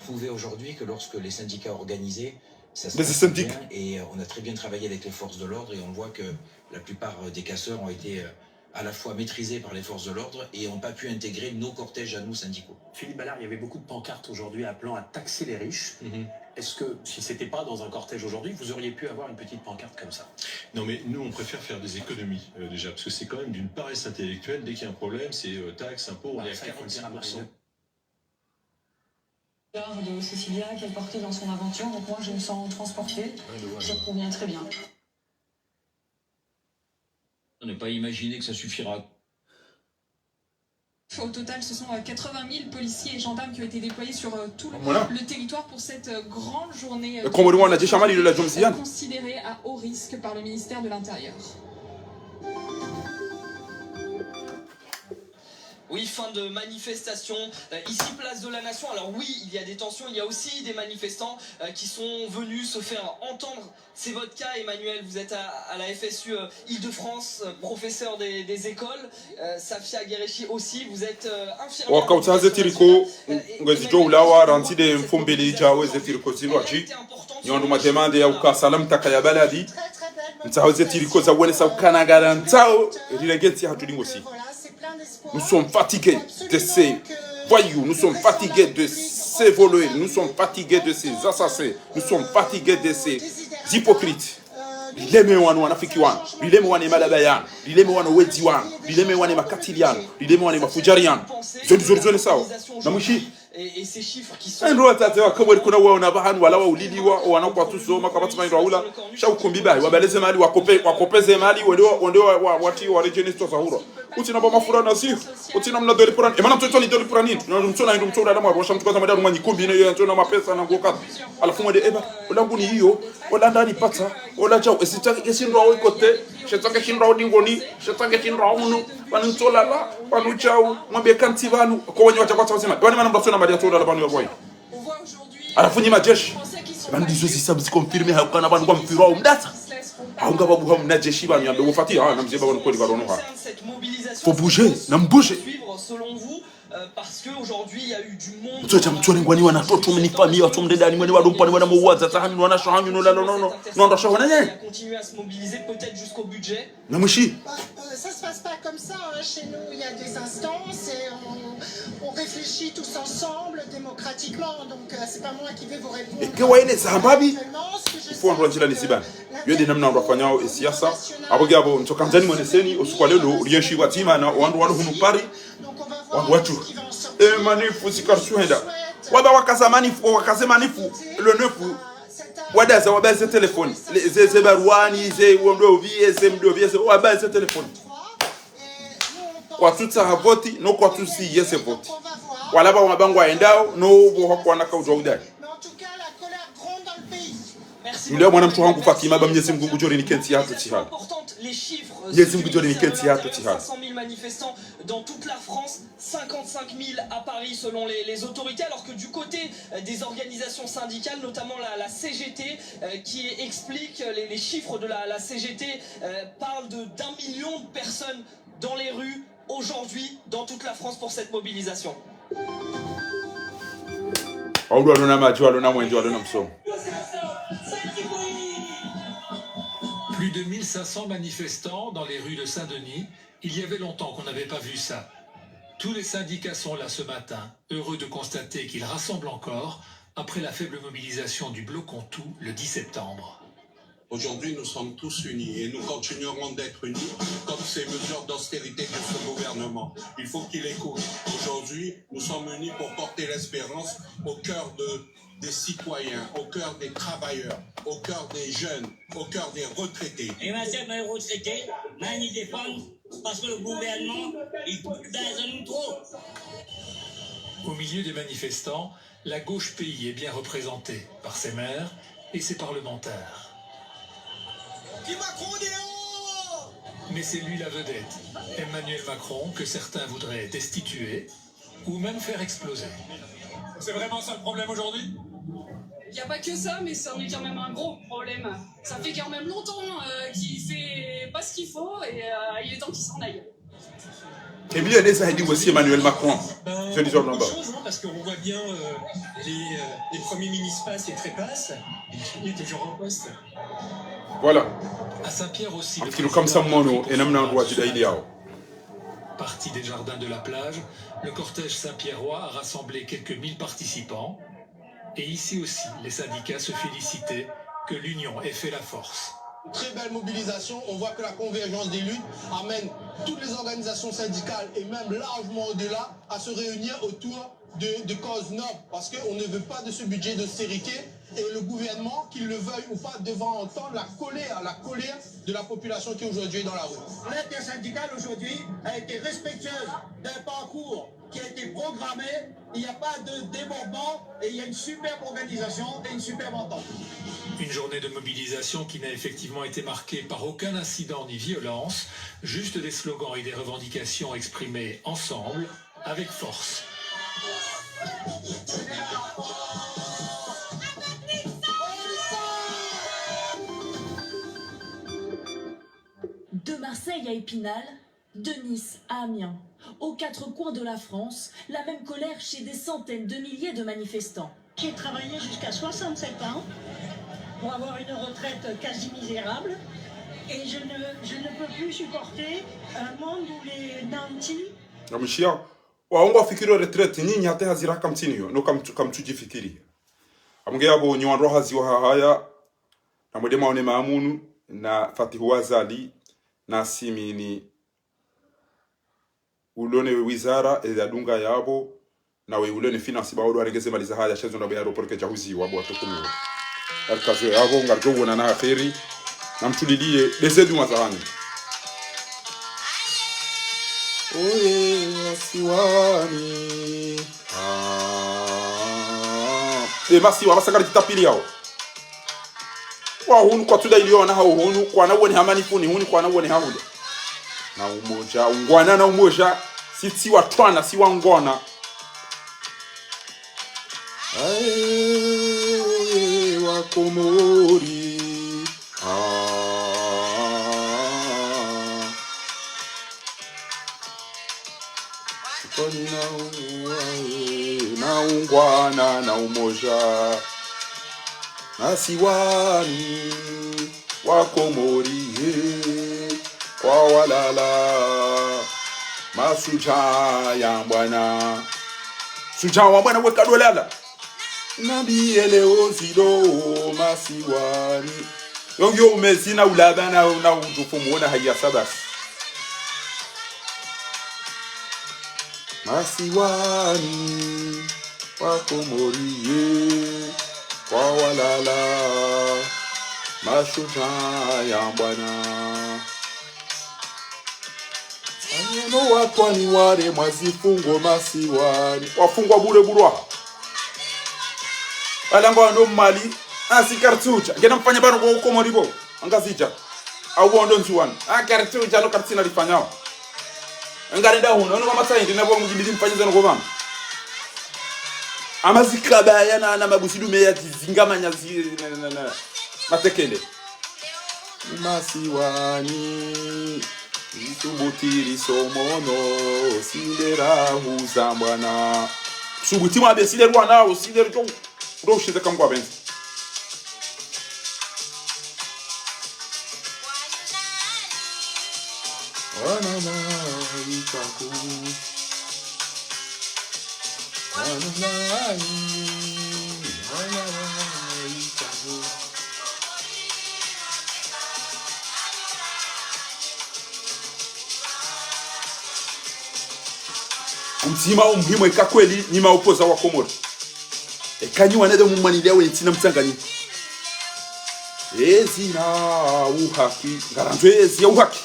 prouvé aujourd'hui que lorsque les syndicats organisés, ça se passe bien et on a très bien travaillé avec les forces de l'ordre et on voit que la plupart des casseurs ont été à la fois maîtrisés par les forces de l'ordre et n'ont pas pu intégrer nos cortèges à nous syndicaux. Philippe Ballard, il y avait beaucoup de pancartes aujourd'hui appelant à taxer les riches. Est-ce que si c'était pas dans un cortège aujourd'hui, vous auriez pu avoir une petite pancarte comme ça? Non mais nous on préfère faire des économies déjà, parce que c'est quand même d'une paresse intellectuelle. Dès qu'il y a un problème, c'est taxes, impôts, on est à 45%. De Cécilia qu'elle portait dans son aventure, donc moi je me sens transportée, ça me convient très bien. Ne pas imaginer que ça suffira. Au total, ce sont 80 000 policiers et gendarmes qui ont été déployés sur tout le territoire pour cette grande journée considérée à haut risque par le ministère de l'Intérieur. Oui, fin de manifestation, ici place de la Nation. Alors oui, il y a des tensions, il y a aussi des manifestants qui sont venus se faire entendre. C'est votre cas, Emmanuel, vous êtes à la FSU Île-de-France, professeur des écoles. Safia Guerechi aussi, vous êtes infirmière. Nous sommes fatigués de ces voyous, nous sommes fatigués de ces voleurs, nous sommes fatigués de ces assassins, nous sommes fatigués de ces hypocrites. Lileme wanu wanafiki wanu, lileme wane malabayan, lileme wane wedi wanu, lileme wane makatilian, lileme wane mafujarian. Zoni sawa. Na mwishi et ces chiffres qui sont ndo atatewa kama kuna wao na bahanu wala uliliwa wanakuwa tusoma kama tumaini raula shau kumbiba wabaleze mali wakopeze mali wende wati wa regionist to sahura utina ba mafura na sif utina mna doli puran emana mtoto ni doli puran nini mtona ndo mtona dama rosha mtukaza madani mwanyi kumbi na yeye ntona mapesa na ngoka alafu mwende eba wala nguni hiyo wala ndani pata wala chao esitaki kesindo wa kote shetake kinro odingoni shetake kinro uno wanuntola la wanuchao mwambie kanti vanu kwa wenye watakwata wasema wani mana mtasona madia tola la banu ya boy alafunyi majeshi bandizo zisabu zikonfirme hakana banu kwa mpira au mdata haunga babu hamu na jeshi banu ya mdogo fatia na mzeba banu kweli barono ha faut bouger na mbouger selon vous parce que aujourd'hui il y a eu du monde mtoto mtoni ngwani wana toto mni famille watu mdedani mwani wadompani wana muwaza tahani wana shahanyu no la no ndo shahona nye continuer à se mobiliser peut-être jusqu'au budget na mwishi ça se passe pas comme ça hein. Chez nous il y a des instances et on réfléchit tous ensemble démocratiquement donc c'est pas moi qui vais vous répondre. Et kwa ile zambabi faut ndo njila nisibana yode namna ndo fanyao siasa abogabo mtokanzani mweneseni usukwa lelo riyeshi watima na wandu hunu pari wandu watu manifu sikarsuenda waba wakasema manifu le nefu wadaza wabaze telefoni ze barwani ze wondo vie mdo ze wabaze telefoni kwa tutsa voti no kwa tusi yese voti wala ba mabango aendao no bo hakwana ka ujogdai mais en tout cas la colère gronde dans le pays Merci Mleo mwana beaucoup. mtu wangu Fatima ba Mwenyezi Mungu jori ni kenti yako tihali. Les chiffres, Mwenyezi Mungu jori ni kenti yako tihali. 500 000 manifestants dans toute la France, 55 000 à Paris selon les autorités, alors que du côté des organisations syndicales, notamment la CGT, qui explique les chiffres de la CGT, parlent d'1 million de personnes dans les rues aujourd'hui dans toute la France pour cette mobilisation. Plus de 1500 manifestants dans les rues de Saint-Denis. Il y avait longtemps qu'on n'avait pas vu ça. Tous les syndicats sont là ce matin, heureux de constater qu'ils rassemblent encore après la faible mobilisation du bloc en tout le 10 septembre. Aujourd'hui, nous sommes tous unis et nous continuerons d'être unis contre ces mesures d'austérité de ce gouvernement. Il faut qu'il écoute. Aujourd'hui, nous sommes unis pour porter l'espérance au cœur des citoyens, au cœur des travailleurs, au cœur des jeunes, au cœur des retraités. Et ma chère, mes retraités, ils défendent parce que le gouvernement, il nous trop. Au milieu des manifestants, la gauche pays est bien représentée par ses maires et ses parlementaires. Mais c'est lui la vedette, Emmanuel Macron, que certains voudraient destituer ou même faire exploser. C'est vraiment ça le problème aujourd'hui? Il n'y a pas que ça, mais ça en est quand même un gros problème. Ça fait quand même longtemps qu'il fait pas ce qu'il faut et il est temps qu'il s'en aille. Et bien, ça a dit aussi Emmanuel Macron. C'est beaucoup de choses, parce qu'on voit bien les premiers ministres passent et trépassent. Il est toujours en poste. Voilà. À Saint-Pierre aussi. Parti des jardins de la plage, le cortège Saint-Pierrois a rassemblé quelques 1000 participants. Et ici aussi, les syndicats se félicitaient que l'union ait fait la force. Très belle mobilisation, on voit que la convergence des luttes amène toutes les organisations syndicales et même largement au-delà à se réunir autour de causes nobles, parce qu'on ne veut pas de ce budget d'austérité et le gouvernement, qu'il le veuille ou pas, devra entendre la colère de la population qui aujourd'hui est dans la rue. L'intersyndicale aujourd'hui a été respectueuse d'un parcours qui a été programmé, il n'y a pas de débordement et il y a une superbe organisation et une superbe entente. Une journée de mobilisation qui n'a effectivement été marquée par aucun incident ni violence, juste des slogans et des revendications exprimées ensemble, avec force. De Marseille à Épinal, de Nice à Amiens, aux quatre coins de la France, la même colère chez des centaines de milliers de manifestants. J'ai travaillé jusqu'à 67 ans pour avoir une retraite quasi misérable et je ne peux plus supporter un monde où les nantis... waongo fikiri retraite nyinyi hata hazira kamtini yo no kam tujifikiri amge yabo nywanro haziwa haya na modema one maamunu na Fatihu Wazali na simini ulone wizara ya dunga yabo na we ulone finance ba waregeze maliza haya chezo na bayaro porke jahuzi wabo watokumu alikazo yabo ngarjo na akhiri na mtulilie dezedu mazahani. Oye wasiwani masi wabasakari kitapili yao wa hunu kwa tuda iliona hao hunu kwa na woni hamani funi hunu kwa na woni haule na umoja ungwana na umoja sisi watwana si wangona ae wakomori na ungwana na umoja na siwani wakomori kwa walala masuja ya bwana suja wa bwana weka dolala nabi eleo zido masiwani yongyo umezina ulabana na ujufu muona haya sabasi masiwani wakomorie kwa walala mashuja ya bwana anyeno watwani ware mwazifungo masiwani wafungwa bure burwa alango ando mali Asikartucha ngena mfanya baro kwa ukomo ribo angazija au ondo nzuwan akartucha no kartina lifanyao ngarenda huno no kama tsaindi nabo mujibidi mfanyiza no kobama amazikaba yana na mabusidume ya zingamanya na matekele masiwani subutiri somono sidera huzambana subuti mwa be sidera wana o sidera jo ro shite kam kwa benzi wana na itaku wana itaku mtima umuhimu eka kweli ni maopoza wa Komoro ekanyi wanede mumanile we ntina mtangani ezina uhaki garanzwe ezi uhaki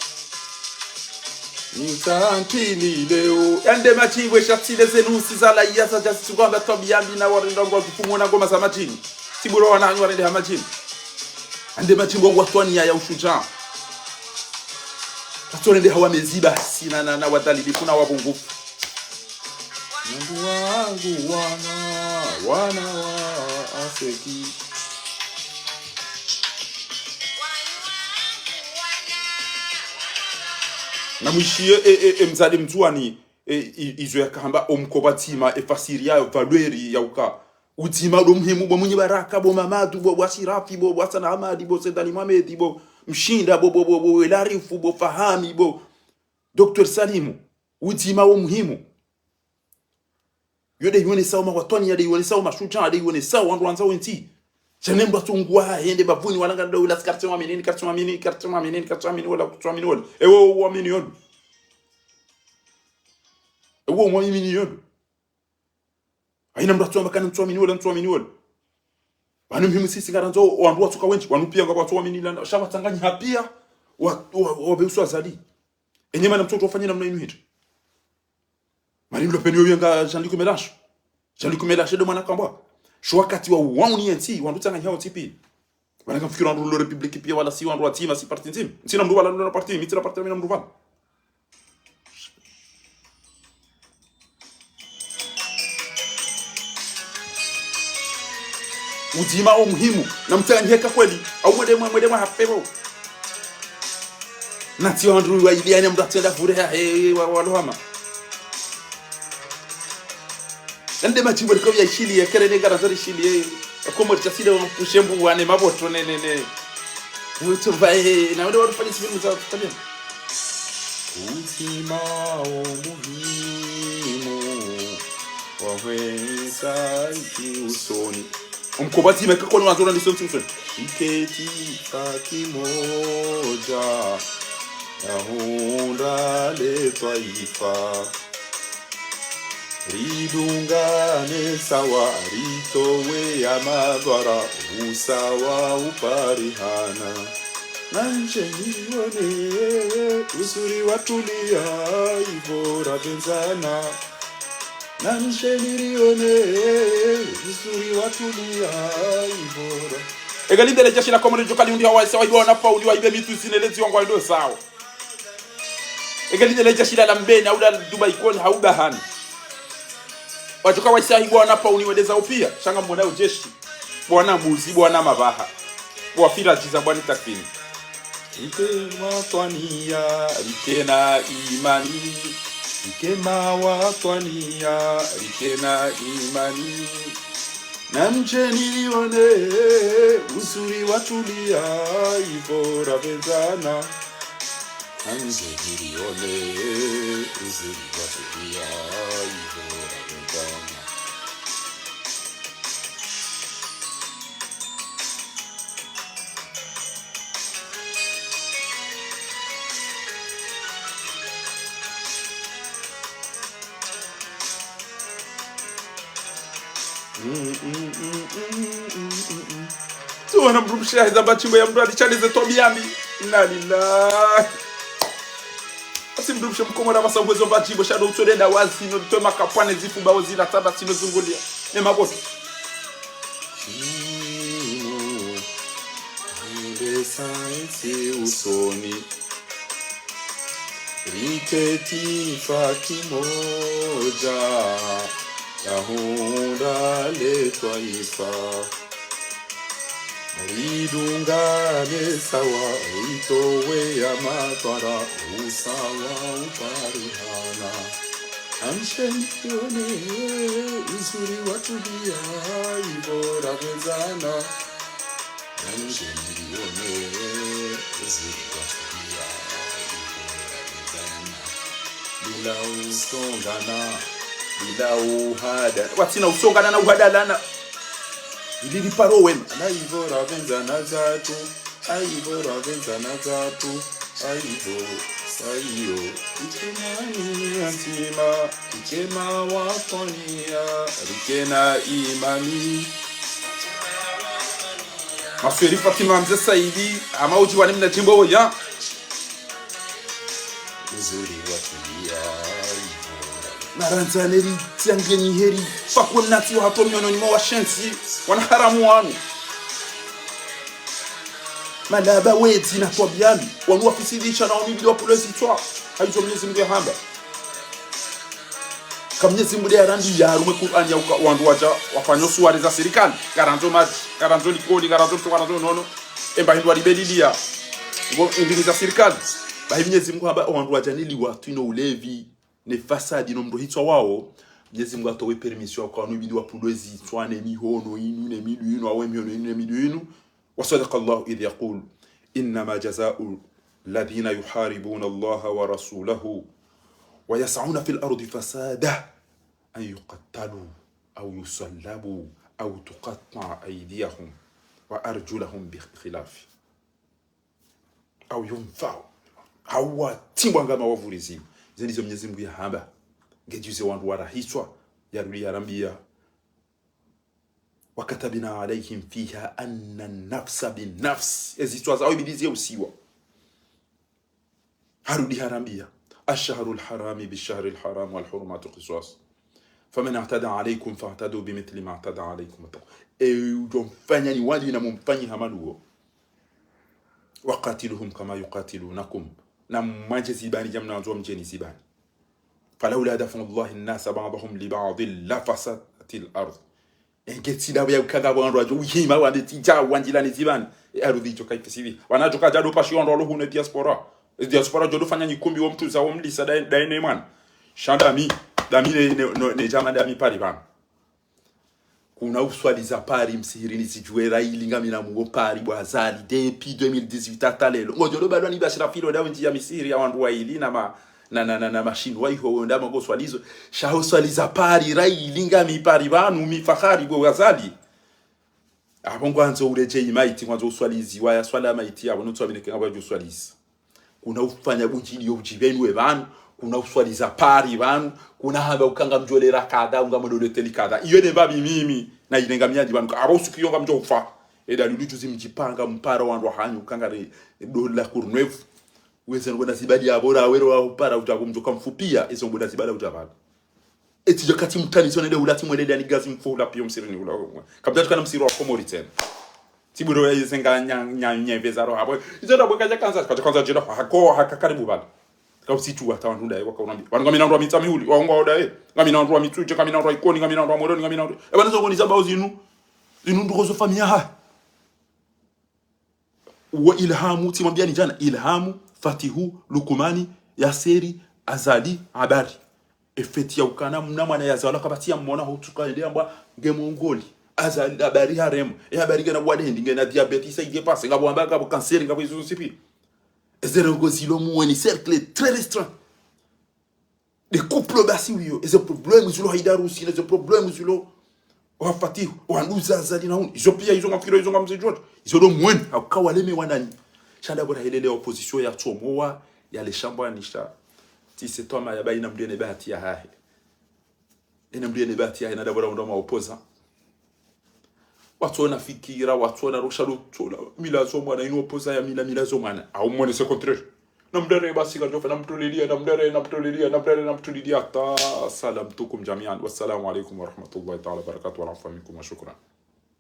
nitantini leo ende machibwe shatile zenu sizala yasa just sugamba tobiyambi na warindongo kufumona ngoma za majini tiburo wananyu warende ha majini ende machimbo watwani ya ushuja tatorende hawa meziba sina na wadalili kuna wabungufu Mungu wangu wana wa aseki na mwishie mzali mtuani izo yakahamba omkobatima efasiria valweri yauka utima do muhimu bo munyi baraka bo mamadu bo wasirafi bo wasana amadi bo sedani mamedi bo mshinda bo elarifu bo fahami bo Dr. Salimu utima wo muhimu yode yone sawa mawatoni yade yone sawa mashuja yade yone sawa wandu wanza wenti chanemba tungwa hende bavuni walanga ndo la kartu amini wala kutuamini wala ewo uamini yodo ewo uamini yodo aina mratu ambakana mtuamini wala banu mhimu sisi garanzo wandu watuka wenchi wanupia ngaba tuamini la shaba tanganya hapia wabeuswa zali enyema na mtoto ufanye namna inu hitu Marimlo penyo yenga Jean-Luc Mélenchon de mwana kambwa shwakati wa wauni enti wandu tanga nyao tipi wana kamfikira wandu lo republique pia wala si wandu wa team si parti team sina mdu wala na parti mitira parti mina mdu wala udima o muhimu na mtanga heka kweli au mwede hapebo na ti wandu wa iliane mdu atenda fureha walohama ende machimbo liko ya shili ya kerene garanzari shili komo tsasile wa pushembu wane maboto ne youtube vai na wale wafanya simu za tabia uzima muhimu waweza usoni umkobati mekako ni wanzona ni sonti usoni iketi kakimoja ahunda le taifa ridungane sawa ritowe ya madwara usawa uparihana nanje nione uzuri watulia ibora benzana nanje nione uzuri watulia ibora egalinde le jeshi la komori jokali ndi hawa sawa ibona fauli wa ibe mitu sinelezi wangu ndo sawa egalinde le jeshi la mbeni au la Dubai koni haubahani watoka waisahi bwana pa uniwedeza upia shanga mbona ujeshi bwana mbuzi bwana mabaha kwa fila jiza bwana takini ikema twania ikena imani ikema watwania ikena imani nanje nione uzuri watulia ibora benzana nanje nione uzuri watulia ibora tuwana mrumshia za bachimbo ya mradi chanize tobiambi inalillah asi mrumshia mkomora basa uwezo bachimbo shado utodenda wazi no toma kapwane zifu bawo zila tada sino zungulia ne maboto sayansi usoni, riketi fakimoja, lahunda le taifa, ridungane sawa, itowe ya matwara, usawa uparihana. Amshenione uzuri wa dunia ibora wenzana. Amshenione uzuri wa dunia ibora wenzana. Bila usongana, bila uhada. Watina usongana na uhadalana. Ilili paro wema. Na ibora wenzana zatu. Ibora wenzana zatu. Sayo, ikemani antima, ikema wakonia, rikena imani. Masweri Fatima Mzee Saidi, ama uji wani mna jimbo ya uzuri watulia. Naranzaneri tiangeni heri, fakwe nati wa hatomi wanonimo wa shensi, wanaharamu wanu. Malaba wezi na kwa biami wanu wafisidisha na wamibili wa polisi toa haizo Mwenyezi Mungu ya hamba kama Mwenyezi Mungu ya randi ya rume Qur'an ya wandu waja wafanyo suwari za serikali garanzo maji garanzo likoli garanzo to garanzo nono emba hindu walibelilia ngo indini za serikali ba Mwenyezi Mungu hamba wandu waja nili watu ino ulevi ne fasadi no mdo hitwa wao Mwenyezi Mungu atowe permission kwa wanu bili wa polisi toa ne mihono inu ne midu inu awe mihono inu ne midu inu. وصدق الله إذ يقول إنما جزاء الذين يحاربون الله ورسوله ويسعون في الأرض فسادا أن يقتلوا أو يصلبوا أو تقطع أيديهم وأرجلهم بخلاف أو ينفعوا أو تيموانغا وفوريزيم زي نزوم نزيم بيا هامبا جديوزي وانوارا هيسوا يارولي يارامبيا وكتبنا عليهم فيها أن النفس بالنفس ezitwa zao ibidizie usiwa harudi harambia الشهر الحرام بالشهر الحرام والحرمات قصاص فمن اعتدى عليكم فاعتدوا بمثل ما اعتدى عليكم ujomfanya ni wali na mumfanyi hamaluo waqatiluhum kama yuqatilunakum na manje zibani jamna wanzo mjeni zibani falawla dafa Allah an-nas ba'dahum li ba'd la fasatil ard engeti dawe ya kaga bwandu ajo uhima wande tija wanjila ni zibani arudi jo kai fisivi wanajoka jado pashi ondo lo hune diaspora jodo fanya nyikumbi wo mtu za wo mlisa daine man shandami dami ne jama dami pari bana kuna uswali za pari msihirini sijuera ilinga mina muo pari bwazali depuis 2018 atalelo ngojolo bado ni bashira filo dawo njia misiri ya wandu wa ili na machine wa hiyo ndama go swalizo shaho swaliza pari rai ilinga mi pari banu mi fakhari go wazali abongo anzo ureje imaiti mwanzo uswalizi wa swala maiti abo nutwa bineke ngabo uswalizi kuna ufanya bujili yo bujibenu ebanu kuna uswaliza pari banu kuna haba ukanga mjolera kada unga modole telikada iyo ne babi mimi na ilenga myaji banu abo usukiyonga mjo ufa edali lujuzi mjipanga mpara wandu hanyu ukanga dola kurnefu wese ngona sibadi abora awero wa upara utakumjoka mfupia izo ngona sibada utapala eti jakati mtani sonede ulati mwelede ani gazi mfula pio msirini ula kabla tukana msiro wa komori tiburo yesenga nyeveza ro hapo izo ndabwe kaja kanza kwanza jira hakakaribu bala kwa situ atawandunda yako kaunambi wangamina ndo mitami uli waonga oda ngamina ndo mituje ngamina ndo ikoni ngamina ndo moroni ngamina ndo bana zo ngoni zamba zinu ndo zo famia ha wa ilhamu timwambia ni jana ilhamu Fatihu, Lukumani, Yaseri, Azali, Abari. Efeti ya ukana mnamwana ya zawala kabati ya mwona hutuka ile amba ngemongoli. Azali Abari harem. Abari gana wadendi ngena diabetes ige passe ngabo amba ngabo cancer ngabo izo sipi. Ezero gozilo muweni cercle très restreint. Des couples basi wiyo. Eze problème zulo haidaru si eze problème zulo wa Fatihu, wa Nuza Azali na huni. Izo pia izo ngafiro izo ngamze George. Izo do mweni akawaleme wanani. Chanda bora ile opposition ya tsomoa ya le chambwa nisha ti se toma ya baina mdiene bahati ya hahe ina mdiene bahati ya ina dabora ndo maopoza watu wanafikira watu wanarusha lutola mila zomwa na ino opoza ya mila zomana au mwone se contraire na mdare basi kajofa na mtulilia ta salam tukum jami'an wassalamu alaykum wa rahmatullahi ta'ala barakatuh wa afa minkum wa shukran.